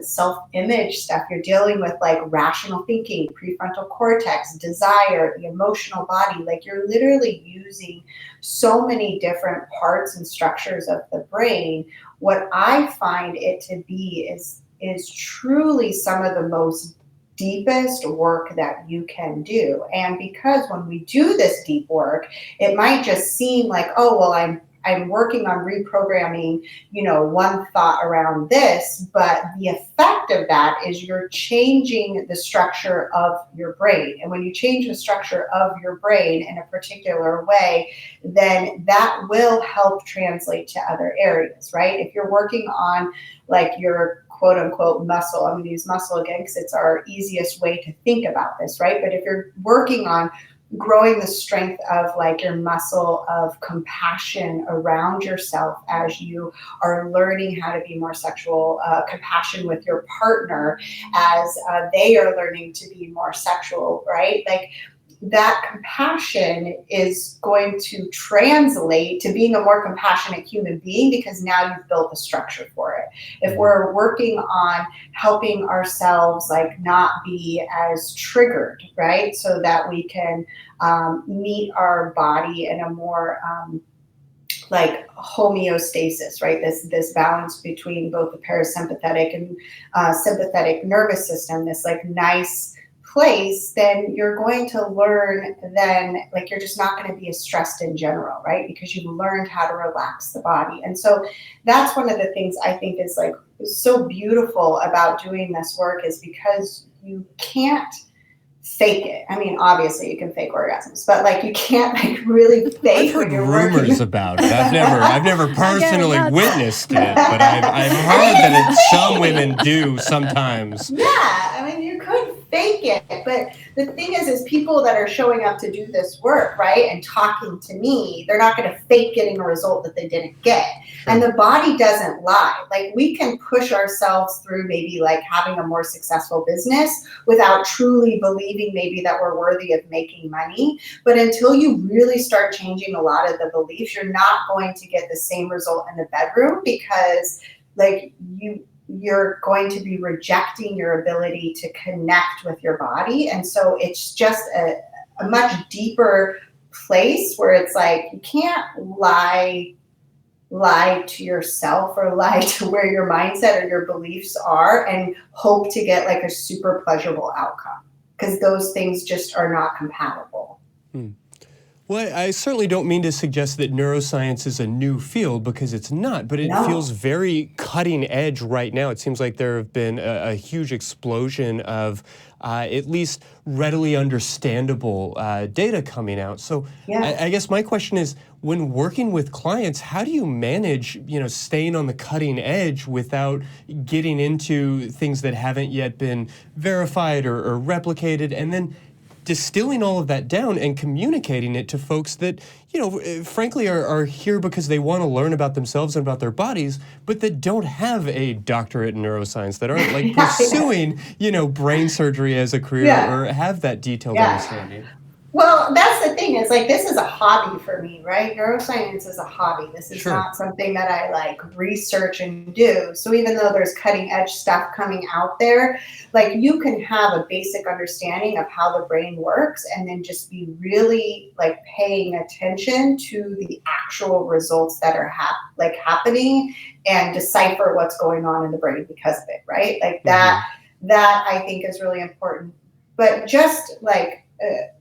self-image stuff. You're dealing with like rational thinking, prefrontal cortex, desire, the emotional body. Like you're literally using so many different parts and structures of the brain. What I find it to be is truly some of the most deepest work that you can do. And because when we do this deep work, it might just seem like, oh, well, I'm working on reprogramming, one thought around this, but the effect of that is you're changing the structure of your brain. And when you change the structure of your brain in a particular way, then that will help translate to other areas, right? If you're working on like your quote unquote muscle, I'm going to use muscle again because it's our easiest way to think about this, right? But if you're working on growing the strength of like your muscle of compassion around yourself as you are learning how to be more sexual, compassion with your partner as they are learning to be more sexual, right? Like that compassion is going to translate to being a more compassionate human being because now you've built the structure for it. If we're working on helping ourselves like not be as triggered, right? So that we can meet our body in a more like homeostasis, right? This balance between both the parasympathetic and sympathetic nervous system, this like nice place, then you're going to learn like you're just not going to be as stressed in general, right? Because you've learned how to relax the body. And so that's one of the things I think is like so beautiful about doing this work is because you can't fake it. I mean, obviously you can fake orgasms, but like you can't like really fake. I've heard rumors about it. I've never personally witnessed it, but I've heard that some women do sometimes. Yeah, I mean, you could fake it, but the thing is people that are showing up to do this work, right, and talking to me, they're not going to fake getting a result that they didn't get. Sure. And the body doesn't lie. Like we can push ourselves through maybe like having a more successful business without truly believing maybe that we're worthy of making money. But until you really start changing a lot of the beliefs, you're not going to get the same result in the bedroom because like you're going to be rejecting your ability to connect with your body. And so it's just a much deeper place where it's like you can't lie to yourself or lie to where your mindset or your beliefs are and hope to get like a super pleasurable outcome, because those things just are not compatible. Well, I certainly don't mean to suggest that neuroscience is a new field, because it's not, but it feels very cutting edge right now. It seems like there have been a huge explosion of at least readily understandable data coming out. So I guess my question is, when working with clients, how do you manage, staying on the cutting edge without getting into things that haven't yet been verified or replicated, and then distilling all of that down and communicating it to folks that, frankly are here because they want to learn about themselves and about their bodies, but that don't have a doctorate in neuroscience, that aren't like pursuing, brain surgery as a career or have that detailed understanding? Well, that's the thing, is like, this is a hobby for me, right? Neuroscience is a hobby. This is not something that I like research and do. So even though there's cutting edge stuff coming out there, like, you can have a basic understanding of how the brain works and then just be really like paying attention to the actual results that are happening and decipher what's going on in the brain because of it, right? Like that I think is really important. But just like,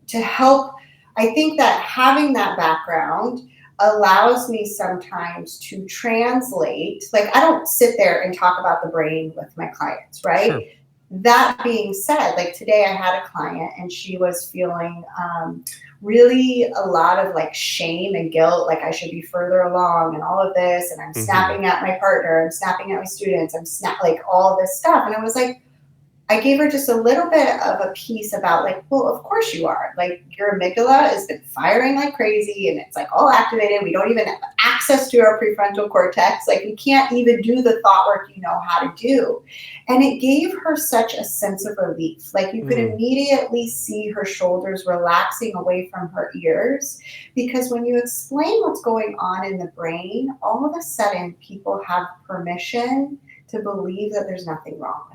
to help, I think that having that background allows me sometimes to translate. Like, I don't sit there and talk about the brain with my clients, right? Sure. That being said, like today I had a client and she was feeling really a lot of like shame and guilt, like I should be further along and all of this, and I'm snapping at my partner, I'm snapping at my students, like all this stuff. And I was like, I gave her just a little bit of a piece about like, well, of course you are. Like, your amygdala has been firing like crazy and it's like all activated. We don't even have access to our prefrontal cortex. Like, we can't even do the thought work you know how to do. And it gave her such a sense of relief. Like, you could immediately see her shoulders relaxing away from her ears, because when you explain what's going on in the brain, all of a sudden people have permission to believe that there's nothing wrong with them.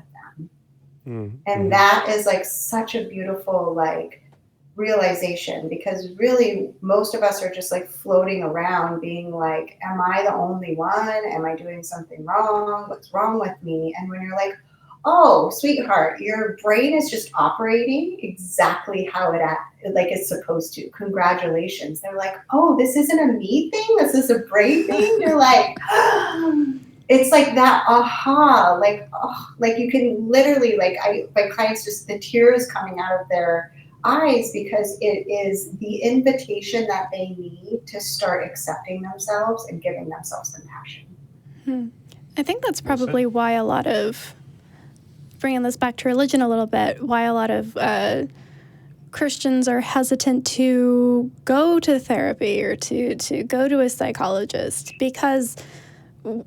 And that is like such a beautiful like realization, because really most of us are just like floating around being like, am I the only one? Am I doing something wrong? What's wrong with me? And when you're like, oh, sweetheart, your brain is just operating exactly how it is supposed to. Congratulations. They're like, oh, this isn't a me thing. This is a brain thing. You're like, it's like that aha, like, oh, like you can literally, like, my clients, just the tears coming out of their eyes, because it is the invitation that they need to start accepting themselves and giving themselves compassion. I think that's probably why a lot of, bringing this back to religion a little bit, why a lot of Christians are hesitant to go to therapy or to go to a psychologist, because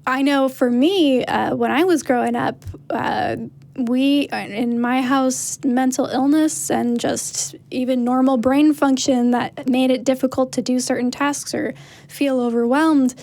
I know for me, when I was growing up, in my house, mental illness and just even normal brain function that made it difficult to do certain tasks or feel overwhelmed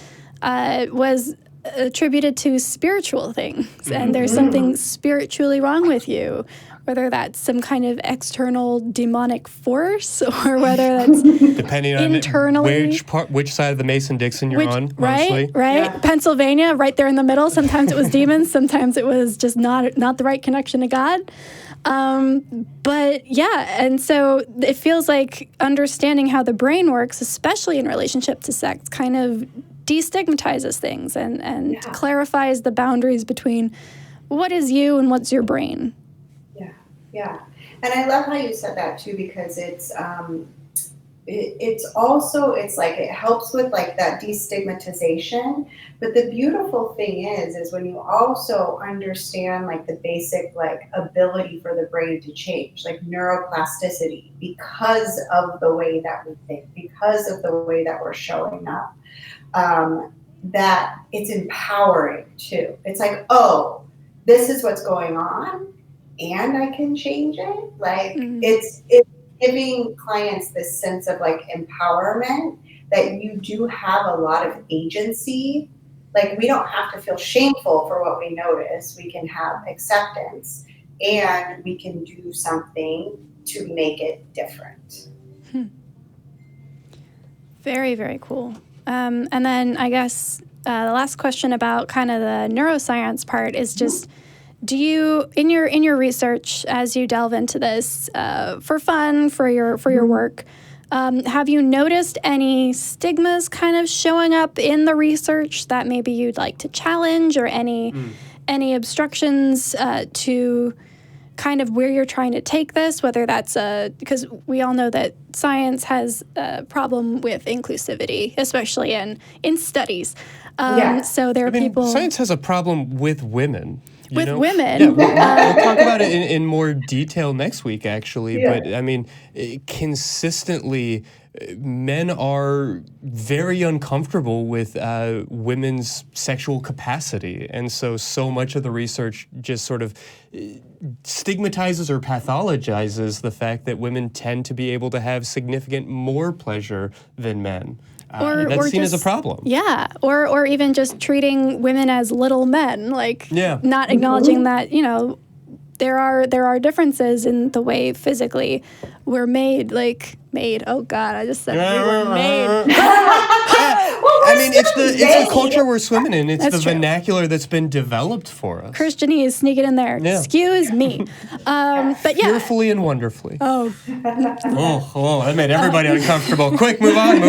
was attributed to spiritual things. And there's something spiritually wrong with you, whether that's some kind of external demonic force or whether that's depending on internally, which side of the Mason-Dixon you're on, right, mostly. Right. Yeah. Pennsylvania, right there in the middle. Sometimes it was demons, sometimes it was just not the right connection to God. But yeah, and so it feels like understanding how the brain works, especially in relationship to sex, kind of destigmatizes things and clarifies the boundaries between what is you and what's your brain. Yeah. And I love how you said that too, because it's also, it's like, it helps with like that destigmatization. But the beautiful thing is when you also understand like the basic like ability for the brain to change, like neuroplasticity, because of the way that we think, because of the way that we're showing up, that it's empowering too. It's like, oh, this is what's going on, and I can change it. Like it's giving clients this sense of like empowerment, that you do have a lot of agency. Like, we don't have to feel shameful for what we notice. We can have acceptance, and we can do something to make it different. Very, very cool. And then I guess the last question about kind of the neuroscience part is just, do you, in your research, as you delve into this for fun, for your work, Have you noticed any stigmas kind of showing up in the research that maybe you'd like to challenge, or any obstructions to kind of where you're trying to take this, whether that's because we all know that science has a problem with inclusivity, especially in studies. So there are people... Science has a problem with women. With women. Yeah, we'll talk about it in more detail next week, actually. Yeah. But, I mean, consistently, men are very uncomfortable with women's sexual capacity. And so much of the research just sort of stigmatizes or pathologizes the fact that women tend to be able to have significant more pleasure than men. That's seen as a problem. Yeah, or even just treating women as little men, not acknowledging that, there are differences in the way physically we're made. Oh God, I just said we were made. I mean, it's the culture we're swimming in. It's the vernacular that's been developed for us. Christianese sneaking in there. Yeah. Excuse me. But yeah. Fearfully and wonderfully. Oh, that made everybody uncomfortable. Quick, move on. So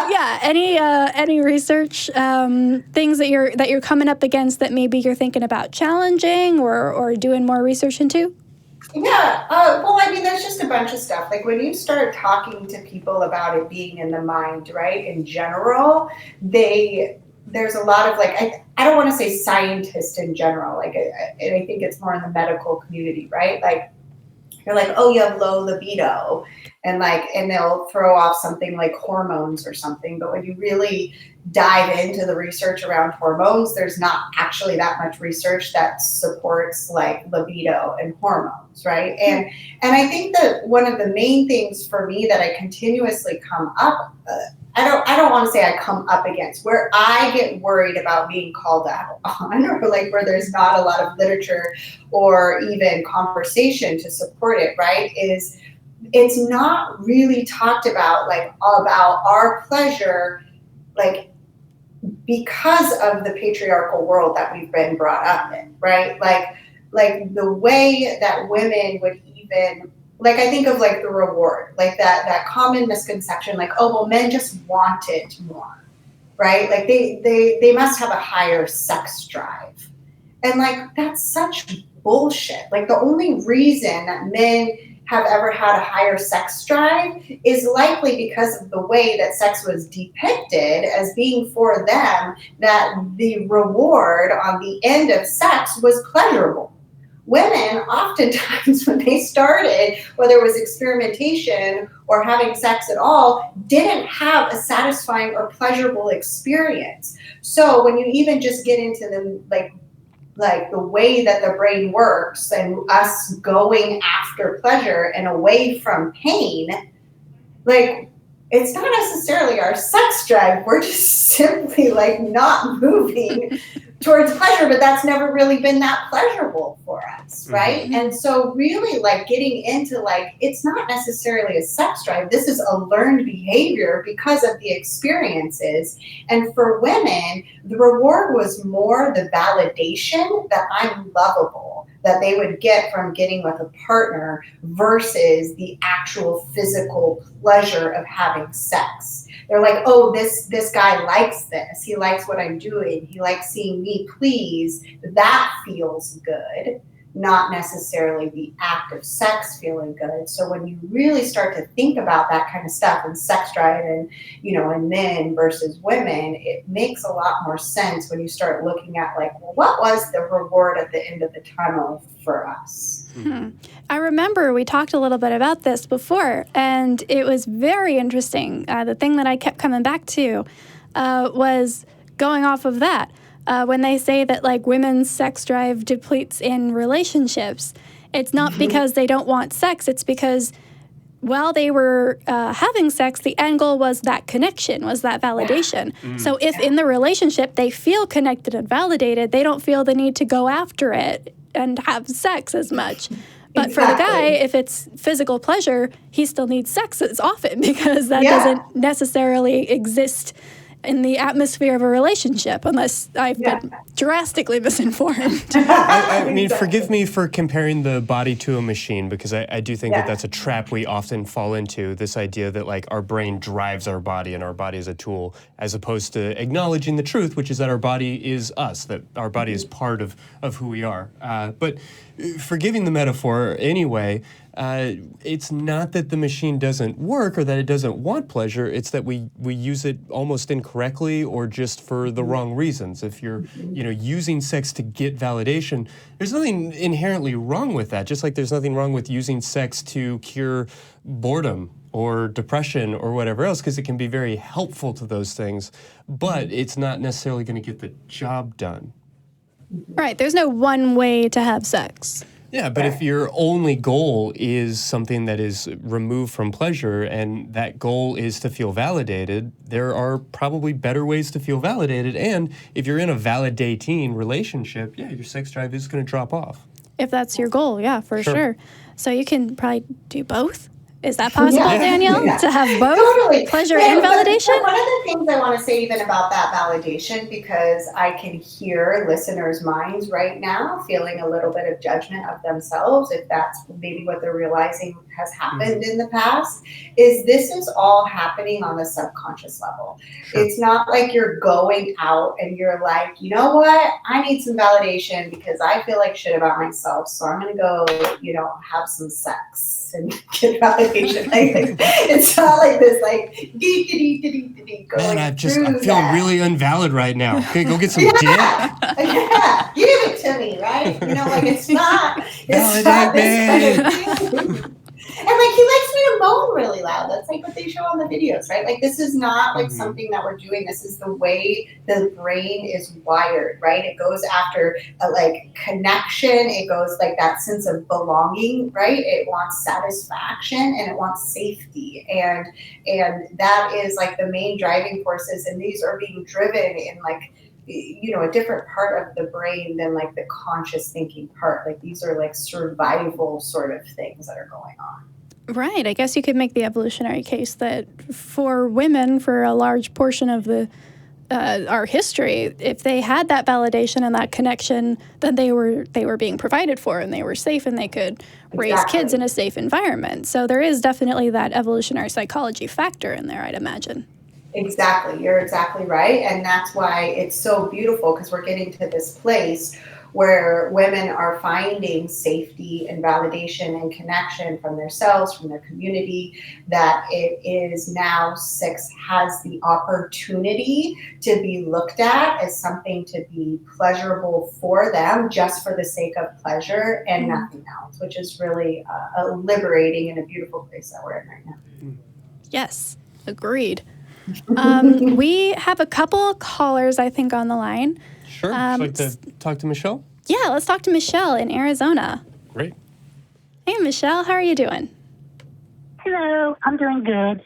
yeah, any research things that you're coming up against that maybe you're thinking about challenging or doing more research into? Yeah, well, I mean, there's just a bunch of stuff. Like when you start talking to people about it being in the mind, right, in general, there's a lot of I don't want to say scientists in general, and I think it's more in the medical community, right? You're like, oh, you have low libido, and they'll throw off something like hormones or something. But when you really dive into the research around hormones, there's not actually that much research that supports libido and hormones, right? And I think that one of the main things for me that I continuously come up, I don't want to say I come up against, where I get worried about being called out on, or where there's not a lot of literature or even conversation to support it, right, is it's not really talked about about our pleasure, because of the patriarchal world that we've been brought up in, right? The way that women would even, I think of the reward, that common misconception, oh, well, men just want it more, right? They must have a higher sex drive. And that's such bullshit. The only reason that men have ever had a higher sex drive is likely because of the way that sex was depicted as being for them, that the reward on the end of sex was pleasurable. Women, oftentimes, when they started, whether it was experimentation or having sex at all, didn't have a satisfying or pleasurable experience. So when you even just get into the the way that the brain works and us going after pleasure and away from pain, it's not necessarily our sex drive. We're just simply not moving towards pleasure, but that's never really been that pleasurable for us, right? Mm-hmm. And so really getting into it's not necessarily a sex drive. This is a learned behavior because of the experiences. And for women, the reward was more the validation that I'm lovable, that they would get from getting with a partner versus the actual physical pleasure of having sex. They're like, oh, this guy likes this. He likes what I'm doing. He likes seeing me pleased. That feels good, not necessarily the act of sex feeling good. So when you really start to think about that kind of stuff and sex drive and, and men versus women, it makes a lot more sense when you start looking at what was the reward at the end of the tunnel for us? I remember we talked a little bit about this before, and it was very interesting. The thing that I kept coming back to was going off of that. When they say that women's sex drive depletes in relationships, it's not because they don't want sex. It's because while they were having sex, the end goal was that connection, was that validation. Yeah. So if in the relationship they feel connected and validated, they don't feel the need to go after it and have sex as much. But for the guy, if it's physical pleasure, he still needs sex as often because that doesn't necessarily exist in the atmosphere of a relationship, unless I've been drastically misinformed. I mean, forgive me for comparing the body to a machine, because I do think that that's a trap we often fall into, this idea that like our brain drives our body and our body is a tool, as opposed to acknowledging the truth, which is that our body is us, that our body is part of who we are. But forgiving the metaphor anyway, it's not that the machine doesn't work or that it doesn't want pleasure, it's that we use it almost incorrectly or just for the wrong reasons. If you're using sex to get validation, there's nothing inherently wrong with that, just like there's nothing wrong with using sex to cure boredom or depression or whatever else, because it can be very helpful to those things, but it's not necessarily going to get the job done. Right, there's no one way to have sex. Yeah, but if your only goal is something that is removed from pleasure and that goal is to feel validated, there are probably better ways to feel validated. And if you're in a validating relationship, your sex drive is going to drop off. If that's your goal, for sure. So you can probably do both. Is that possible, Danielle, to have both pleasure and validation? One of the things I want to say even about that validation, because I can hear listeners' minds right now feeling a little bit of judgment of themselves, if that's maybe what they're realizing has happened in the past, is this is all happening on the subconscious level. It's not like you're going out and you're like, you know what, I need some validation because I feel like shit about myself, so I'm going to go, have some sex and get validation. It's not like this, going. Man, I'm feeling really invalid right now. Okay, go get some dick. Give it to me, right? It's not. It's not this kind of thing. And he likes me to moan really loud. That's what they show on the videos, right? This is not something that we're doing. This is the way the brain is wired, right? It goes after connection. It goes that sense of belonging, right? It wants satisfaction and it wants safety, and that is the main driving forces. And these are being driven in a different part of the brain than the conscious thinking part. These are survival sort of things that are going on. Right. I guess you could make the evolutionary case that for women, for a large portion of our history, if they had that validation and that connection, then they were being provided for and they were safe and they could raise kids in a safe environment. So there is definitely that evolutionary psychology factor in there, I'd imagine. Exactly. You're exactly right. And that's why it's so beautiful, because we're getting to this place where women are finding safety and validation and connection from themselves, from their community, that it is now sex has the opportunity to be looked at as something to be pleasurable for them, just for the sake of pleasure and nothing else, which is really liberating and a beautiful place that we're in right now. Yes, agreed. We have a couple callers, I think, on the line. Sure. Would you like to talk to Michelle? Yeah, let's talk to Michelle in Arizona. Great. Hey, Michelle, how are you doing? Hello, I'm doing good.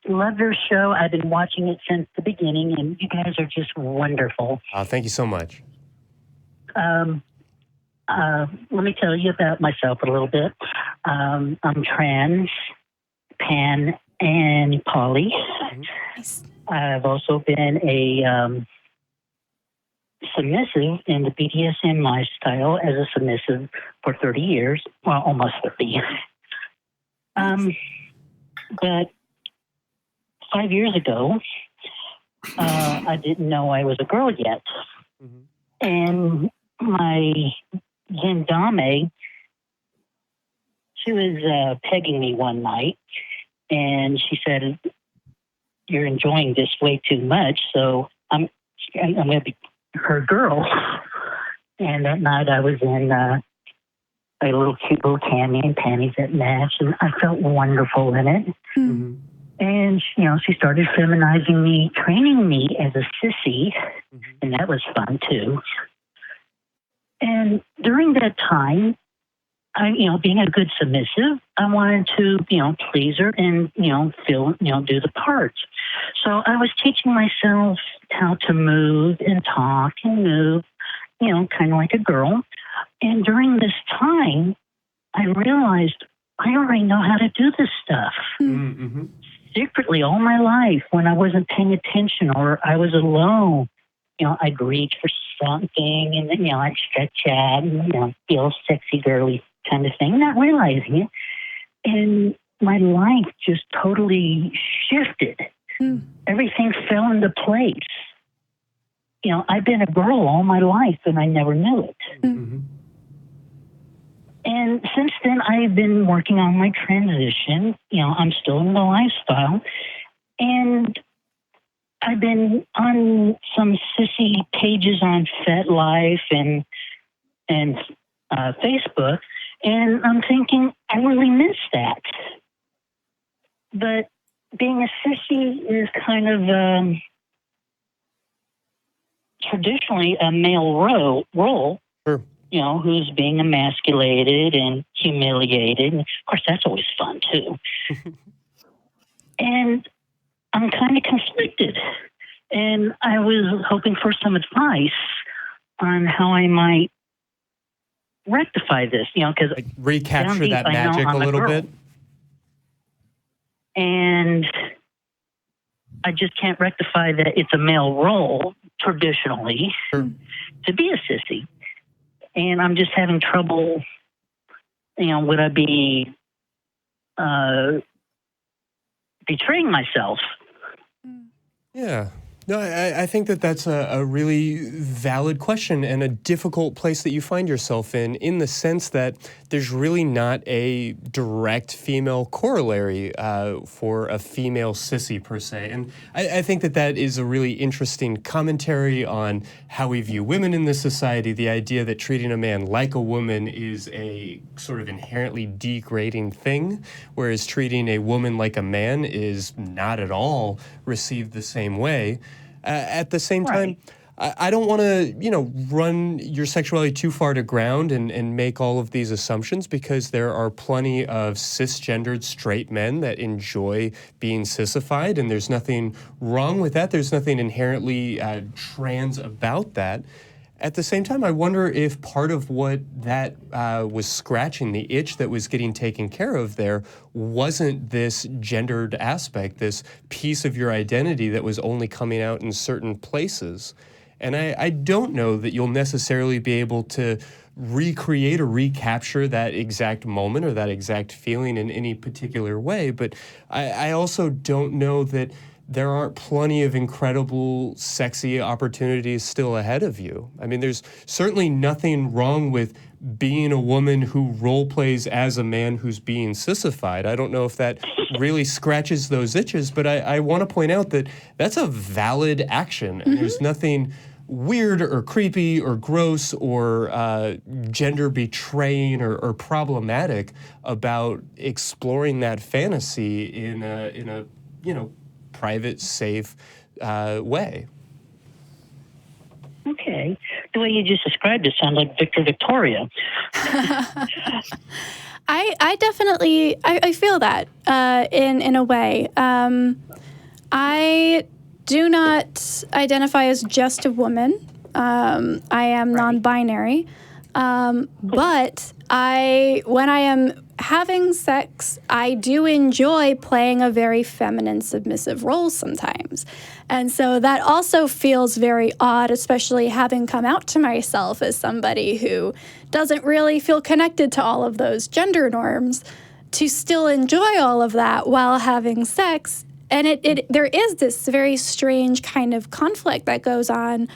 Love your show. I've been watching it since the beginning, and you guys are just wonderful. Thank you so much. Let me tell you about myself a little bit. I'm trans, pan, and poly. Nice. I've also been a submissive in the BDSM lifestyle as a submissive for 30 years. Well, almost 30. But 5 years ago, I didn't know I was a girl yet. And my then dame, she was pegging me one night, and she said, "You're enjoying this way too much, so I'm going to be her girl." And that night I was in a little cute little cami and panties that matched, and I felt wonderful in it. Mm-hmm. And she started feminizing me, training me as a sissy, and that was fun too. And during that time, I, being a good submissive, I wanted to, please her and, feel, do the parts. So I was teaching myself how to move and talk and move, kind of like a girl. And during this time, I realized I already know how to do this stuff. Mm-hmm. secretly all my life, when I wasn't paying attention or I was alone, I'd reach for something and then, I'd stretch out and, feel sexy, girly kind of thing, not realizing it. And my life just totally shifted. Everything fell into place. I've been a girl all my life and I never knew it. Mm-hmm. And since then, I've been working on my transition. I'm still in the lifestyle. And I've been on some sissy pages on FetLife and Facebook. And I'm thinking, I really miss that. But being a sissy is kind of traditionally a male role. Sure. Who's being emasculated and humiliated. And of course, that's always fun, too. And I'm kind of conflicted. And I was hoping for some advice on how I might rectify this, because like recapture that magic a little bit. And I just can't rectify that it's a male role traditionally to be a sissy. And I'm just having trouble, would I be betraying myself? Yeah. No, I think that's a really valid question and a difficult place that you find yourself in the sense that there's really not a direct female corollary for a female sissy per se. And I think that is a really interesting commentary on how we view women in this society, the idea that treating a man like a woman is a sort of inherently degrading thing, whereas treating a woman like a man is not at all received the same way. At the same time, I don't want to, run your sexuality too far to ground and make all of these assumptions, because there are plenty of cisgendered straight men that enjoy being sissified, and there's nothing wrong with that. There's nothing inherently trans about that. At the same time, I wonder if part of what that was scratching, the itch that was getting taken care of there, wasn't this gendered aspect, this piece of your identity that was only coming out in certain places. And I don't know that you'll necessarily be able to recreate or recapture that exact moment or that exact feeling in any particular way, but I also don't know that there aren't plenty of incredible, sexy opportunities still ahead of you. I mean, there's certainly nothing wrong with being a woman who role plays as a man who's being sissified. I don't know if that really scratches those itches, but I want to point out that that's a valid action. And there's nothing weird or creepy or gross or gender betraying or problematic about exploring that fantasy in a private, safe way. Okay. The way you just described it sounds like Victor Victoria. I definitely feel that in a way. I do not identify as just a woman. I am non-binary. But when I am having sex, I do enjoy playing a very feminine, submissive role sometimes. And so that also feels very odd, especially having come out to myself as somebody who doesn't really feel connected to all of those gender norms, to still enjoy all of that while having sex. And there is this very strange kind of conflict that goes on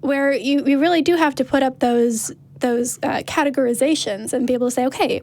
where you really do have to put up those categorizations and be able to say, okay,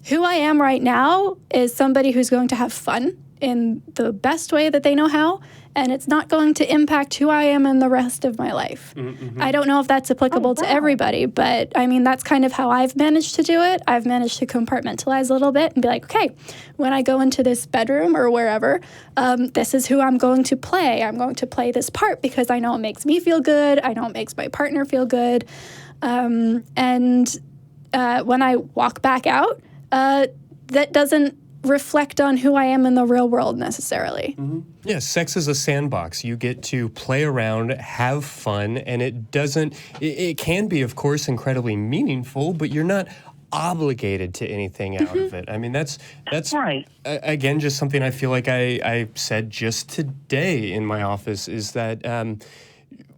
who I am right now is somebody who's going to have fun in the best way that they know how, and it's not going to impact who I am in the rest of my life. Mm-hmm. I don't know if that's applicable to everybody, but I mean, that's kind of how I've managed to do it. I've managed to compartmentalize a little bit and be like, okay, when I go into this bedroom or wherever, this is who I'm going to play. I'm going to play this part because I know it makes me feel good. I know it makes my partner feel good. And when I walk back out, that doesn't reflect on who I am in the real world necessarily. Mm-hmm. Yeah, sex is a sandbox. You get to play around, have fun, and it can be, of course, incredibly meaningful, but you're not obligated to anything out of it. I mean, that's Right. again, just something I feel like I said just today in my office is that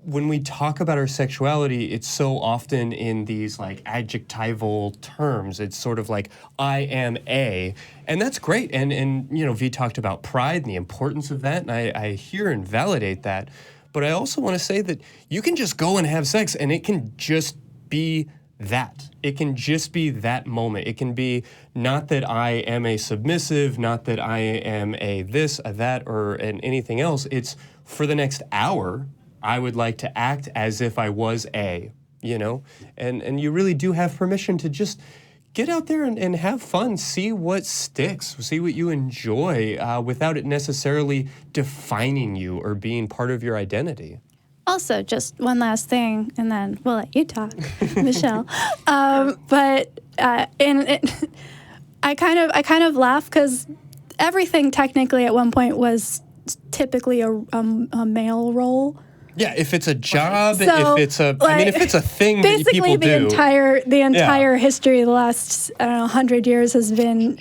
when we talk about our sexuality, it's so often in these like adjectival terms. It's sort of like, I am a, and that's great. And you know, V talked about pride and the importance of that, and I hear and validate that. But I also want to say that you can just go and have sex, and it can just be that. It can just be that moment. It can be not that I am a submissive, not that I am a this, a that, or anything else. It's for the next hour, I would like to act as if I was a, you know? And you really do have permission to just get out there and have fun, see what sticks, see what you enjoy without it necessarily defining you or being part of your identity. Also, just one last thing, and then we'll let you talk, Michelle. I kind of laugh because everything technically at one point was typically a male role. Yeah, if it's a job, So, if it's a, I mean, if it's a thing that Basically, people do. the entire history of the last 100 years has been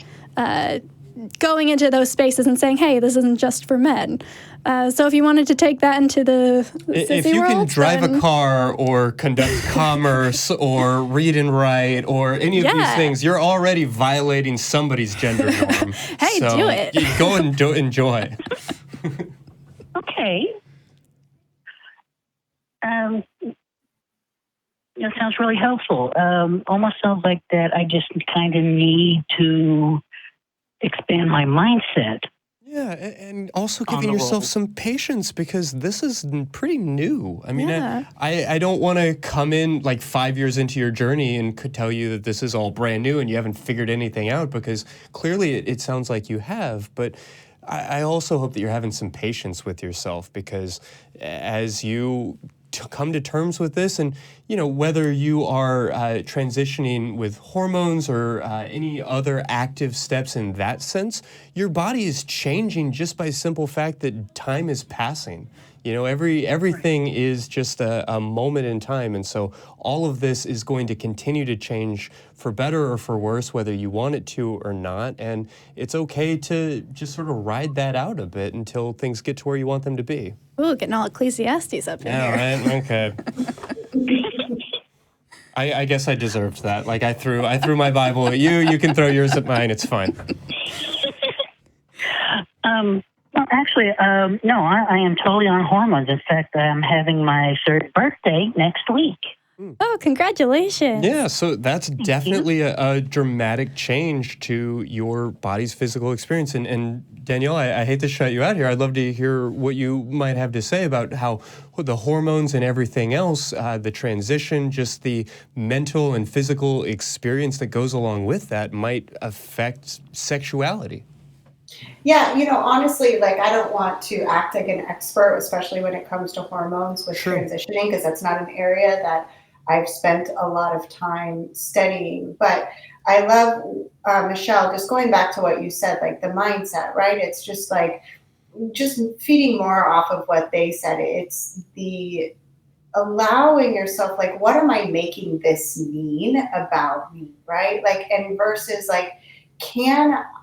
going into those spaces and saying, "Hey, this isn't just for men." So if you wanted to take that into the sissy If you world, can drive then a car or conduct commerce or read and write or any of these Yeah. things, you're already violating somebody's gender norm. Hey, So do it. you go and enjoy. Okay. That sounds really helpful. Almost sounds like that I just kind of need to expand my mindset. Yeah, and also On giving the yourself roll. some patience because this is pretty new. I mean, Yeah. I don't want to come in like 5 years into your journey and could tell you that this is all brand new and you haven't figured anything out because clearly it sounds like you have. But I also hope that you're having some patience with yourself because as you come to terms with this and, you know, whether you are transitioning with hormones or any other active steps in that sense, your body is changing just by simple fact that time is passing. You know, everything is just a moment in time. And so all of this is going to continue to change for better or for worse, whether you want it to or not. And it's okay to just sort of ride that out a bit until things get to where you want them to be. Ooh, getting all Ecclesiastes up in here. Yeah, right? Okay. I guess I deserved that. Like I threw my Bible at you. You can throw yours at mine. It's fine. Well, actually, no, I am totally on hormones. In fact, I'm having my third birthday next week. Oh, congratulations. Yeah, so that's definitely a dramatic change to your body's physical experience. And Danielle, I hate to shut you out here. I'd love to hear what you might have to say about how the hormones and everything else, the transition, just the mental and physical experience that goes along with that might affect sexuality. Yeah, you know, honestly, like I don't want to act like an expert, especially when it comes to hormones with Sure. transitioning, because that's not an area that I've spent a lot of time studying. But I love, Michelle, just going back to what you said, like the mindset, right? It's just like, just feeding more off of what they said. It's the allowing yourself, like, what am I making this mean about me, right? Like, and versus like,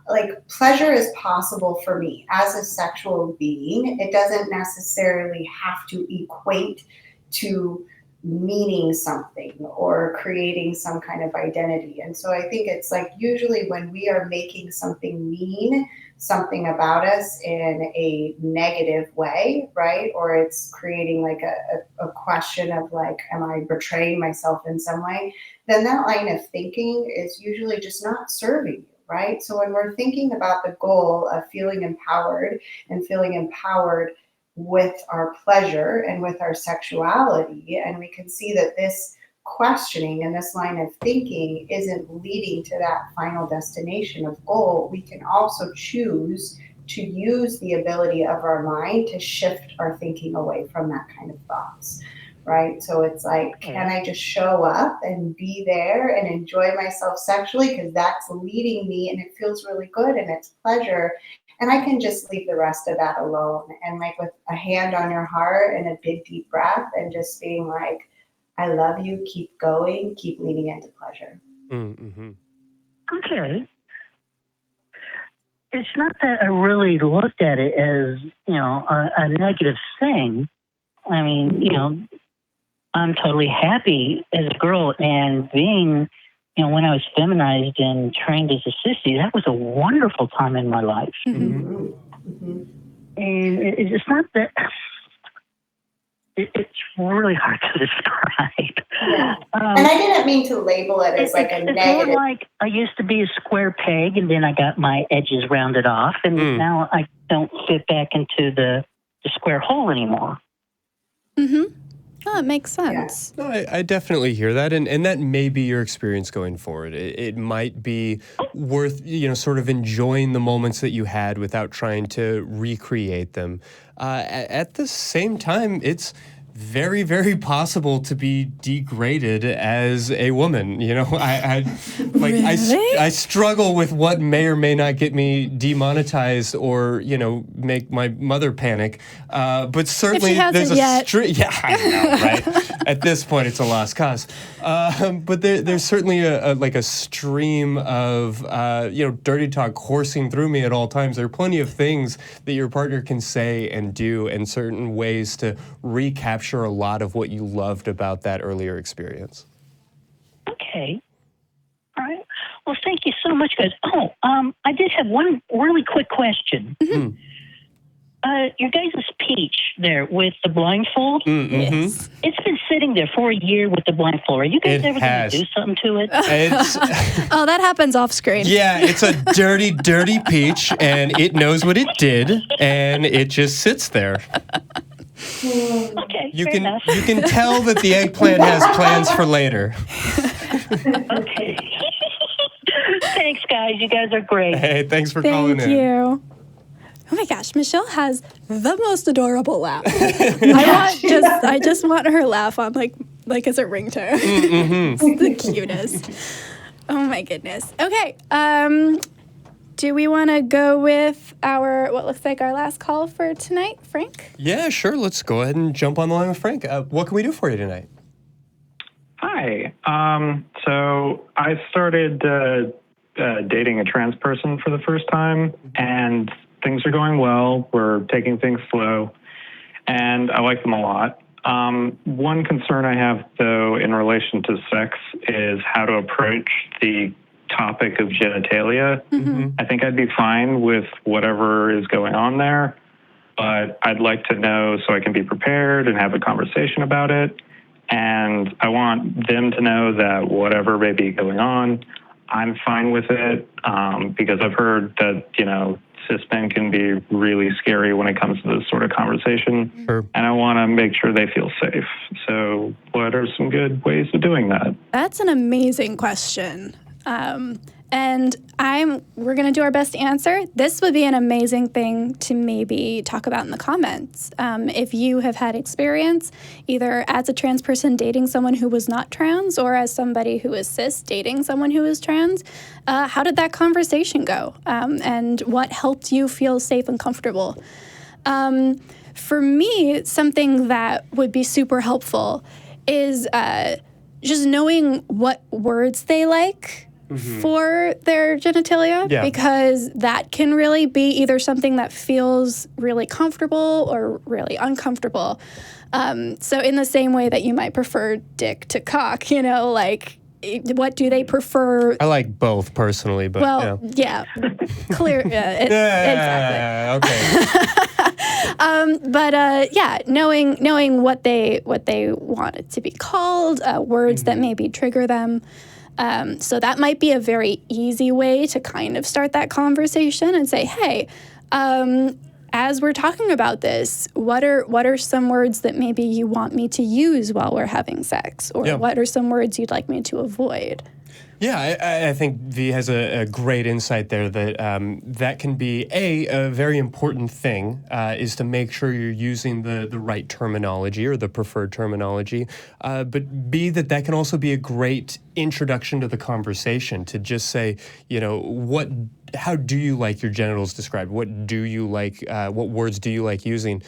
like pleasure is possible for me as a sexual being. It doesn't necessarily have to equate to meaning something or creating some kind of identity. And so I think it's like usually when we are making something mean something about us in a negative way, right? Or it's creating like a question of like, am I betraying myself in some way? Then that line of thinking is usually just not serving you. Right? So when we're thinking about the goal of feeling empowered and feeling empowered with our pleasure and with our sexuality, and we can see that this questioning and this line of thinking isn't leading to that final destination of goal, we can also choose to use the ability of our mind to shift our thinking away from that kind of thoughts. Right? So it's like, can I just show up and be there and enjoy myself sexually? Because that's leading me and it feels really good and it's pleasure. And I can just leave the rest of that alone. And like with a hand on your heart and a big deep breath and just being like, I love you, keep going, keep leaning into pleasure. Mm-hmm. Okay. It's not that I really looked at it as, a negative thing. I mean, I'm totally happy as a girl, and being, when I was feminized and trained as a sissy, that was a wonderful time in my life. Mm-hmm. And it's not that. It's really hard to describe. Yeah. And I didn't mean to label it as like a it's negative. More like I used to be a square peg, and then I got my edges rounded off, and now I don't fit back into the square hole anymore. Mm-hmm. Oh, it makes sense. No, I definitely hear that, and that may be your experience going forward. It might be worth, sort of enjoying the moments that you had without trying to recreate them. At the same time, it's very, very possible to be degraded as a woman. I struggle with what may or may not get me demonetized or make my mother panic. But certainly there's a stream. Yeah, I know, right? At this point, it's a lost cause. But there's certainly a stream of dirty talk coursing through me at all times. There are plenty of things that your partner can say and do, and certain ways to recapture a lot of what you loved about that earlier experience. Okay. All right. Well, thank you so much, guys. Oh, I did have one really quick question. Mm-hmm. Your guys' peach there with the blindfold, Yes. it's been sitting there for a year with the blindfold. Are you guys ever going to do something to it? Oh, that happens off screen. Yeah, it's a dirty, dirty peach, and it knows what it did, and it just sits there. Okay, You fair can enough. you can tell that the eggplant has plans for later. Okay. Thanks, guys. You guys are great. Hey, thanks for calling Thank in. you. Oh my gosh, Michelle has the most adorable laugh. I just want her laugh on like as a ringtone. It's the cutest. Oh my goodness. Okay. Do we want to go with what looks like our last call for tonight, Frank? Yeah, sure. Let's go ahead and jump on the line with Frank. What can we do for you tonight? Hi. So I started dating a trans person for the first time, and things are going well. We're taking things slow, and I like them a lot. One concern I have, though, in relation to sex is how to approach the topic of genitalia. Mm-hmm. I think I'd be fine with whatever is going on there, but I'd like to know so I can be prepared and have a conversation about it. And I want them to know that whatever may be going on, I'm fine with it, because I've heard that, cis men can be really scary when it comes to this sort of conversation. Sure. And I want to make sure they feel safe. So what are some good ways of doing that? That's an amazing question. And we're going to do our best to answer. This would be an amazing thing to maybe talk about in the comments. If you have had experience, either as a trans person dating someone who was not trans, or as somebody who is cis dating someone who is trans, how did that conversation go? And what helped you feel safe and comfortable? For me, something that would be super helpful is just knowing what words they like. Mm-hmm. For their genitalia, because that can really be either something that feels really comfortable or really uncomfortable. So in the same way that you might prefer dick to cock, what do they prefer? I like both personally, but clear. Exactly. Okay. Knowing what they want it to be called, words that maybe trigger them. So that might be a very easy way to kind of start that conversation and say, hey, as we're talking about this, what are some words that maybe you want me to use while we're having sex? Or what are some words you'd like me to avoid? Yeah, I think V has a great insight there that that can be, a very important thing is to make sure you're using the right terminology or the preferred terminology, but B, that can also be a great introduction to the conversation to just say, how do you like your genitals described? What do you like? What words do you like using?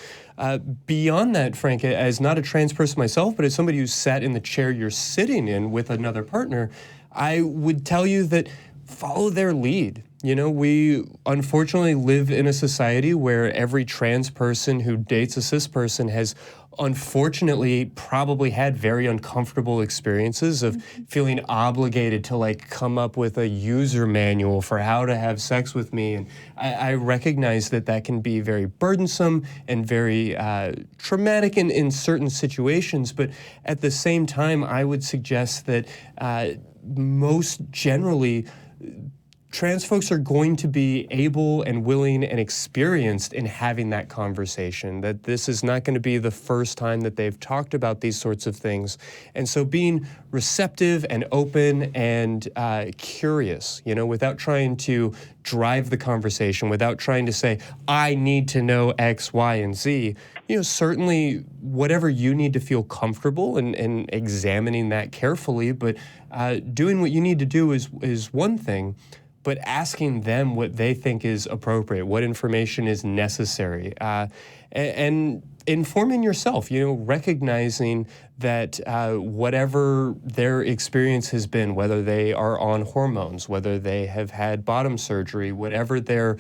Beyond that, Frank, as not a trans person myself, but as somebody who's sat in the chair you're sitting in with another partner, I would tell you that follow their lead. You know, we unfortunately live in a society where every trans person who dates a cis person has unfortunately probably had very uncomfortable experiences of feeling obligated to like come up with a user manual for how to have sex with me. And I recognize that that can be very burdensome and very traumatic in certain situations. But at the same time, I would suggest that most generally, trans folks are going to be able and willing and experienced in having that conversation, that this is not going to be the first time that they've talked about these sorts of things. And so being receptive and open and curious, you know, without trying to drive the conversation, without trying to say, I need to know X, Y, and Z, you know, certainly whatever you need to feel comfortable and examining that carefully, but doing what you need to do is one thing, but asking them what they think is appropriate, what information is necessary, and informing yourself, you know, recognizing that whatever their experience has been, whether they are on hormones, whether they have had bottom surgery, whatever their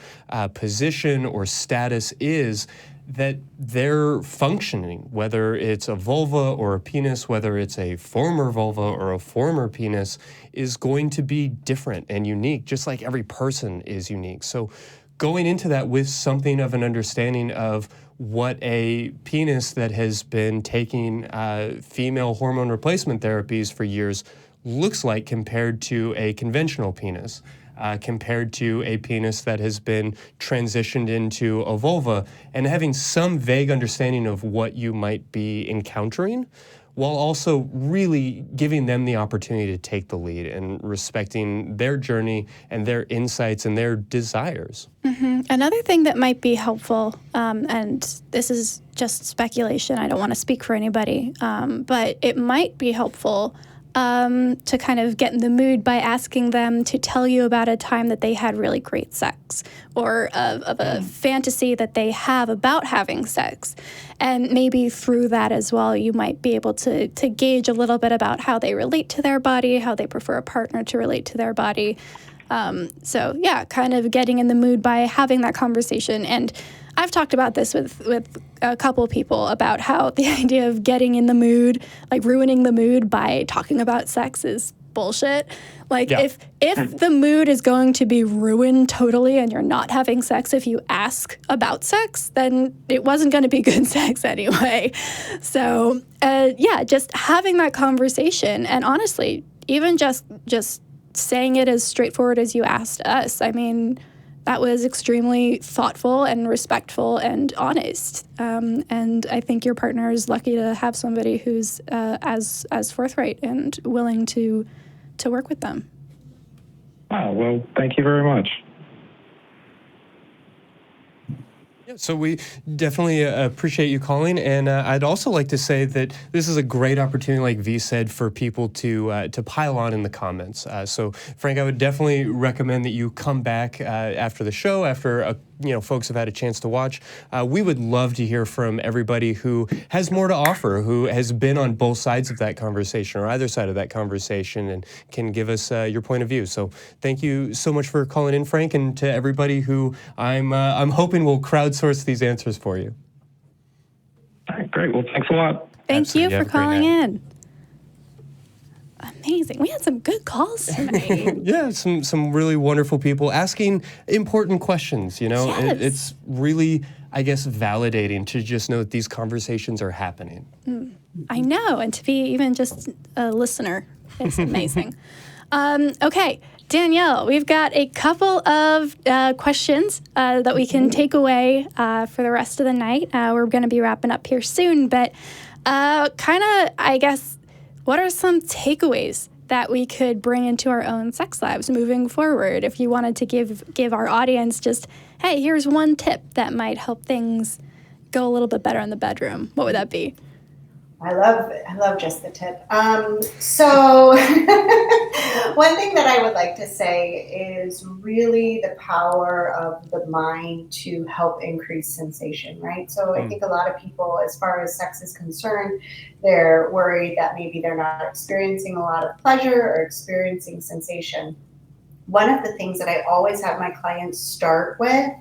position or status is, that they're functioning, whether it's a vulva or a penis, whether it's a former vulva or a former penis, is going to be different and unique, just like every person is unique. So going into that with something of an understanding of what a penis that has been taking female hormone replacement therapies for years looks like compared to a conventional penis. Compared to a penis that has been transitioned into a vulva, and having some vague understanding of what you might be encountering, while also really giving them the opportunity to take the lead and respecting their journey and their insights and their desires. Mm-hmm. Another thing that might be helpful, and this is just speculation, I don't want to speak for anybody, but it might be helpful to kind of get in the mood by asking them to tell you about a time that they had really great sex, or of a fantasy that they have about having sex. And maybe through that as well, you might be able to gauge a little bit about how they relate to their body, how they prefer a partner to relate to their body. So yeah, kind of getting in the mood by having that conversation. And I've talked about this with a couple of people about how the idea of getting in the mood, like ruining the mood by talking about sex, is bullshit. Like if the mood is going to be ruined totally and you're not having sex if you ask about sex, then it wasn't going to be good sex anyway. So just having that conversation, and honestly, even just saying it as straightforward as you asked us. I mean, that was extremely thoughtful and respectful and honest. And I think your partner is lucky to have somebody who's as forthright and willing to work with them. Oh, well, thank you very much. Yeah, so we definitely appreciate you calling, and I'd also like to say that this is a great opportunity, like V said, for people to pile on in the comments. So, Frank, I would definitely recommend that you come back after the show, after folks have had a chance to watch. We would love to hear from everybody who has more to offer, who has been on both sides of that conversation or either side of that conversation, and can give us your point of view. So, thank you so much for calling in, Frank, and to everybody who I'm hoping will crowdsource these answers for you. All right, great. Well, thanks a lot. Thank you for calling in. Amazing. We had some good calls tonight. Yeah, some really wonderful people asking important questions, you know. Yes. It's really, I guess, validating to just know that these conversations are happening. I know, and to be even just a listener, it's amazing. Okay, Danielle, we've got a couple of questions that we can take away for the rest of the night. We're going to be wrapping up here soon, but I guess, what are some takeaways that we could bring into our own sex lives moving forward? If you wanted to give our audience just, hey, here's one tip that might help things go a little bit better in the bedroom, what would that be? I love just the tip. So one thing that I would like to say is really the power of the mind to help increase sensation, right? So I think a lot of people, as far as sex is concerned, they're worried that maybe they're not experiencing a lot of pleasure or experiencing sensation. One of the things that I always have my clients start with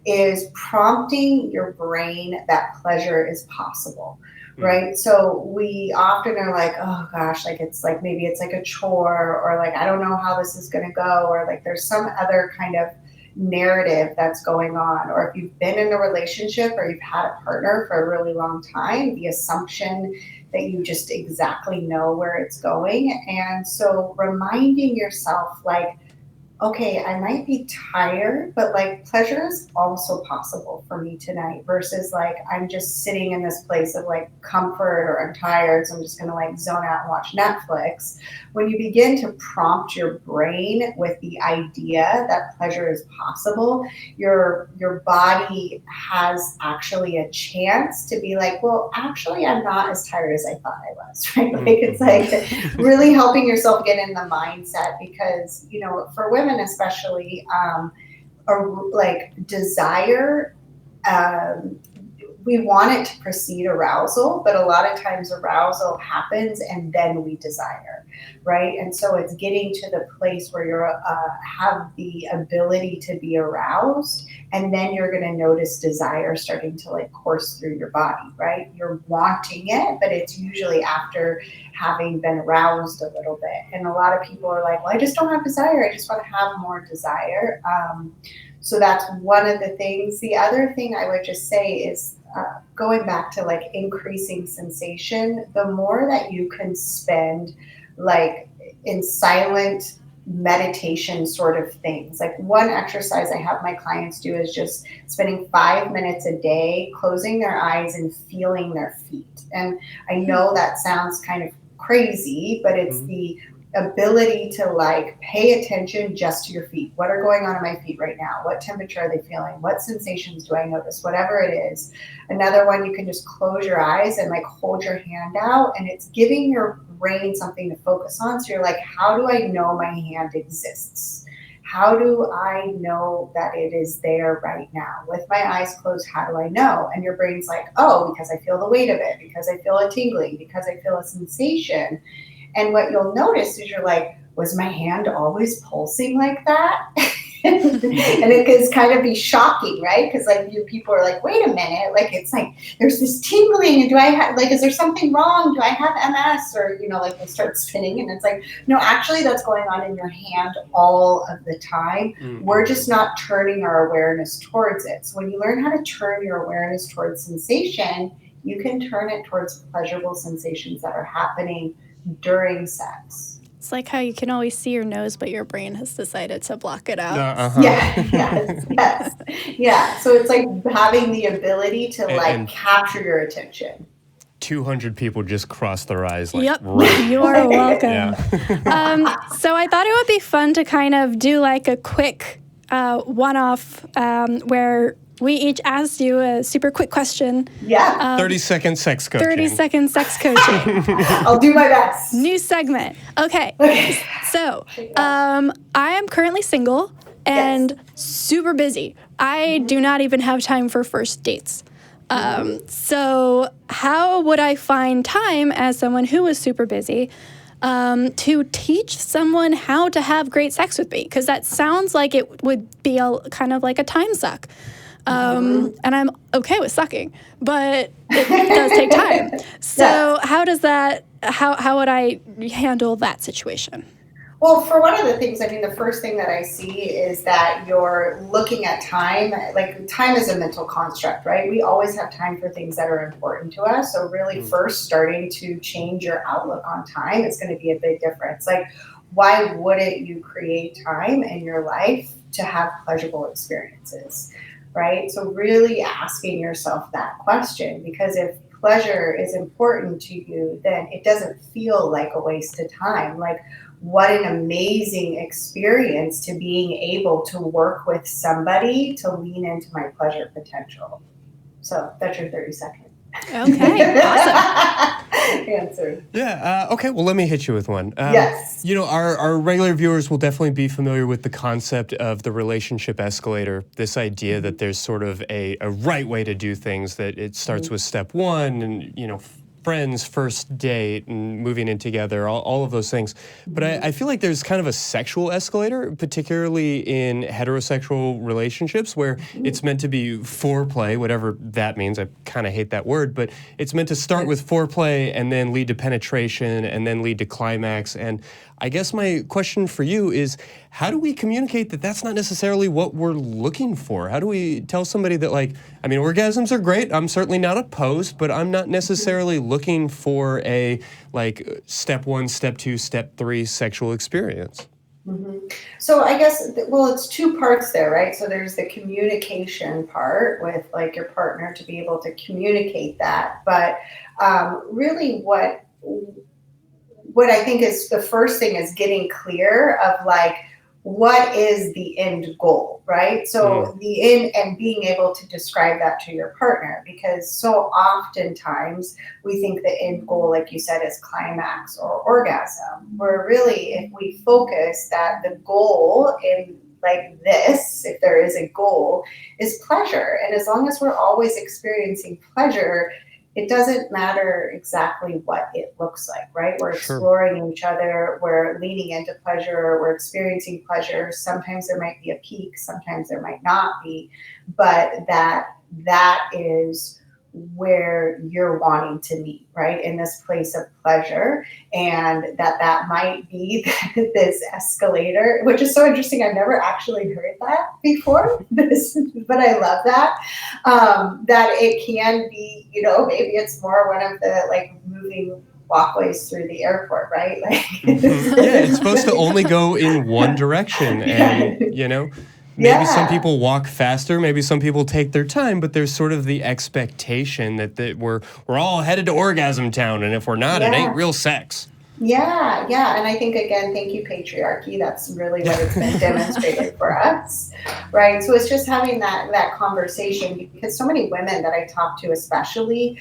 is prompting your brain that pleasure is possible. Right. So we often are like, oh gosh, like it's like maybe it's like a chore, or like I don't know how this is going to go, or like there's some other kind of narrative that's going on. Or if you've been in a relationship or you've had a partner for a really long time, the assumption that you just exactly know where it's going. And so reminding yourself, like, okay, I might be tired, but like pleasure is also possible for me tonight, versus like I'm just sitting in this place of like comfort, or I'm tired, so I'm just gonna like zone out and watch Netflix. When you begin to prompt your brain with the idea that pleasure is possible, your body has actually a chance to be like, well, actually I'm not as tired as I thought I was, right? Like it's like really helping yourself get in the mindset, because, you know, for women especially, like desire, we want it to precede arousal, but a lot of times arousal happens and then we desire, right? And so it's getting to the place where you have the ability to be aroused, and then you're going to notice desire starting to like course through your body, right? You're wanting it, but it's usually after having been aroused a little bit. And a lot of people are like, well, I just don't have desire. I just want to have more desire. So that's one of the things. The other thing I would just say is going back to like increasing sensation, the more that you can spend like in silent meditation sort of things. Like one exercise I have my clients do is just spending 5 minutes a day, closing their eyes and feeling their feet. And I know that sounds kind of crazy, but it's the ability to like pay attention just to your feet. What are going on in my feet right now? What temperature are they feeling? What sensations do I notice? Whatever it is. Another one, you can just close your eyes and like hold your hand out, and it's giving your brain something to focus on. So you're like, how do I know my hand exists? How do I know that it is there right now? With my eyes closed, how do I know? And your brain's like, oh, because I feel the weight of it, because I feel a tingling, because I feel a sensation. And what you'll notice is you're like, was my hand always pulsing like that? And it can kind of be shocking, right? Because like people are like, wait a minute, like it's like there's this tingling, and do I have like, is there something wrong? Do I have MS? Or, you know, like they start spinning, and it's like, no, actually that's going on in your hand all of the time. We're just not turning our awareness towards it. So when you learn how to turn your awareness towards sensation, you can turn it towards pleasurable sensations that are happening during sex. It's like how you can always see your nose, but your brain has decided to block it out. Yeah. So it's like having the ability to like capture your attention. 200 people just crossed their eyes. Like, yep, right. you are welcome. So I thought it would be fun to kind of do like a quick one-off where we each asked you a super quick question. Yeah. 30-second sex coaching. 30-second sex coaching. I'll do my best. New segment. Okay. So I am currently single and super busy. I do not even have time for first dates. So how would I find time as someone who is super busy to teach someone how to have great sex with me? Because that sounds like it would be kind of like a time suck. And I'm okay with sucking, but it does take time. So how does that, how would I handle that situation? Well, for one of the things, I mean, the first thing that I see is that you're looking at time, like time is a mental construct, right? We always have time for things that are important to us. So really first starting to change your outlook on time is going to be a big difference. Like, why wouldn't you create time in your life to have pleasurable experiences, right? So really asking yourself that question, because if pleasure is important to you, then it doesn't feel like a waste of time. Like, what an amazing experience to being able to work with somebody to lean into my pleasure potential. So that's your 30 second. Okay, awesome. Answered. Yeah. Okay. Well, let me hit you with one. Yes. You know, our regular viewers will definitely be familiar with the concept of the relationship escalator. This idea that there's sort of a right way to do things. That it starts with step one, and friends, first date, and moving in together, all of those things. But I feel like there's kind of a sexual escalator, particularly in heterosexual relationships, where it's meant to be foreplay, whatever that means. I kind of hate that word, but it's meant to start with foreplay and then lead to penetration and then lead to climax. And I guess my question for you is, how do we communicate that that's not necessarily what we're looking for? How do we tell somebody that, orgasms are great. I'm certainly not opposed, but I'm not necessarily looking for a, step one, step two, step three sexual experience? So I guess, it's two parts there, right? So there's the communication part with your partner to be able to communicate that. But really what I think is the first thing is getting clear of what is the end goal, right? So the end, and being able to describe that to your partner, because so oftentimes we think the end goal, like you said, is climax or orgasm, where really if we focus that the goal in this, if there is a goal, is pleasure. And as long as we're always experiencing pleasure, it doesn't matter exactly what it looks like, right? We're exploring each other, we're leaning into pleasure, we're experiencing pleasure. Sometimes there might be a peak, sometimes there might not be, but that is where you're wanting to meet, right? In this place of pleasure. And that might be this escalator, which is so interesting. I've never actually heard that before, but I love that. That it can be, maybe it's more one of the moving walkways through the airport, right? Yeah, it's supposed to only go in one direction. And, maybe some people walk faster, maybe some people take their time, but there's sort of the expectation that we're all headed to orgasm town, and if we're not, it ain't real sex. Yeah. And I think, again, thank you, patriarchy. That's really what it's been demonstrated for us, right? So it's just having that conversation, because so many women that I talk to, especially,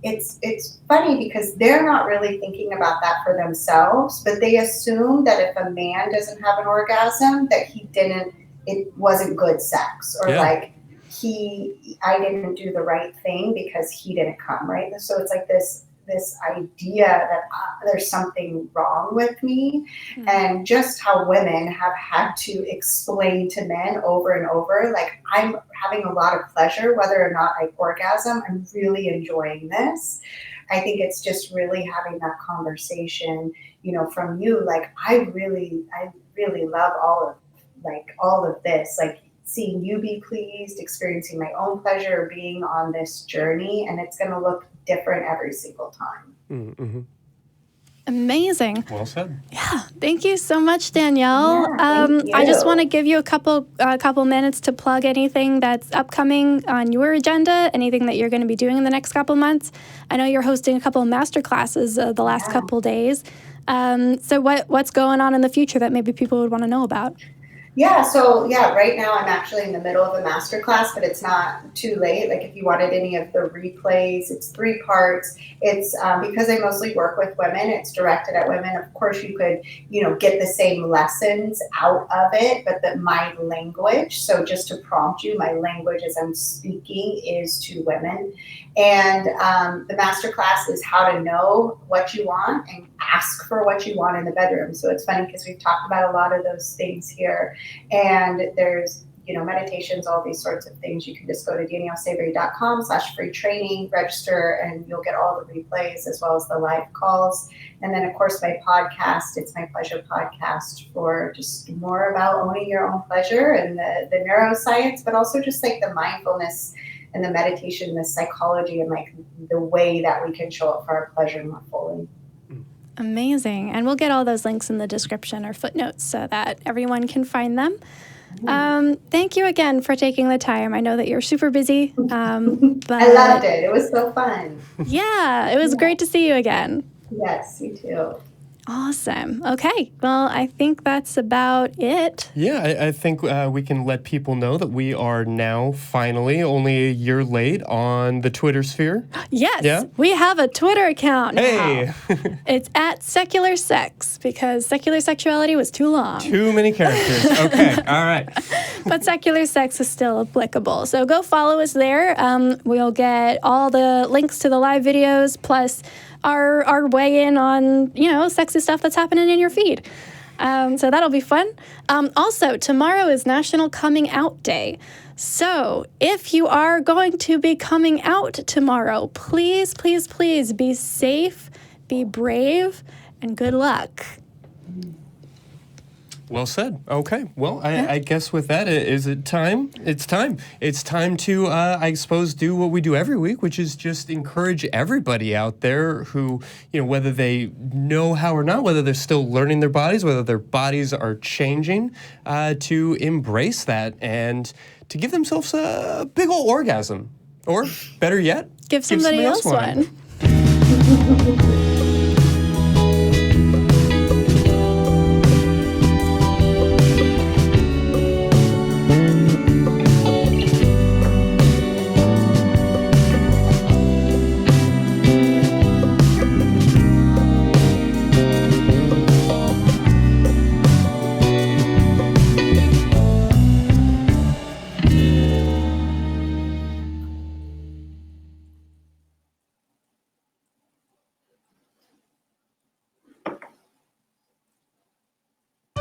it's funny because they're not really thinking about that for themselves, but they assume that if a man doesn't have an orgasm, that it wasn't good sex, or I didn't do the right thing because he didn't come, right? So it's this idea that there's something wrong with me, and just how women have had to explain to men over and over, I'm having a lot of pleasure, whether or not I orgasm, I'm really enjoying this. I think it's just really having that conversation, from you, I really love all of this, seeing you be pleased, experiencing my own pleasure, being on this journey, and it's going to look different every single time. Mm-hmm. Amazing. Well said. Yeah, thank you so much, Danielle. Thank you. I just want to give you a couple minutes to plug anything that's upcoming on your agenda, anything that you're going to be doing in the next couple months. I know you're hosting a couple of master classes the last couple days. So what's going on in the future that maybe people would want to know about? Right now I'm actually in the middle of a master class, but it's not too late. If you wanted any of the replays, it's 3 parts. It's because I mostly work with women, it's directed at women. Of course, you could, get the same lessons out of it, but my language, so just to prompt you, my language as I'm speaking is to women. And the master class is how to know what you want and ask for what you want in the bedroom. So it's funny because we've talked about a lot of those things here. And there's, meditations, all these sorts of things. You can just go to daniellesavory.com/free training, register, and you'll get all the replays as well as the live calls. And then, of course, my podcast, It's My Pleasure Podcast, for just more about owning your own pleasure and the neuroscience, but also just the mindfulness and the meditation, the psychology, and the way that we can show up for our pleasure more fully. Amazing. And we'll get all those links in the description or footnotes so that everyone can find them. Thank you again for taking the time. I know that you're super busy. But I loved it. It was so fun. Yeah, it was great to see you again. Yes, you too. Awesome. Okay. Well, I think that's about it. Yeah, I think we can let people know that we are now finally only a year late on the Twitter sphere. Yes. Yeah? We have a Twitter account Hey! now. It's at Secular Sex because Secular Sexuality was too long. Too many characters. Okay, all right. But Secular Sex is still applicable. So go follow us there. We'll get all the links to the live videos plus our weigh in on, sexy stuff that's happening in your feed. So that'll be fun. Also, tomorrow is National Coming Out Day. So if you are going to be coming out tomorrow, please, please, please be safe, be brave, and good luck. Well said. Okay. Well, I guess with that, is it time? It's time. It's time to, I suppose, do what we do every week, which is just encourage everybody out there who, whether they know how or not, whether they're still learning their bodies, whether their bodies are changing, to embrace that and to give themselves a big ol' orgasm. Or, better yet, Give somebody else one.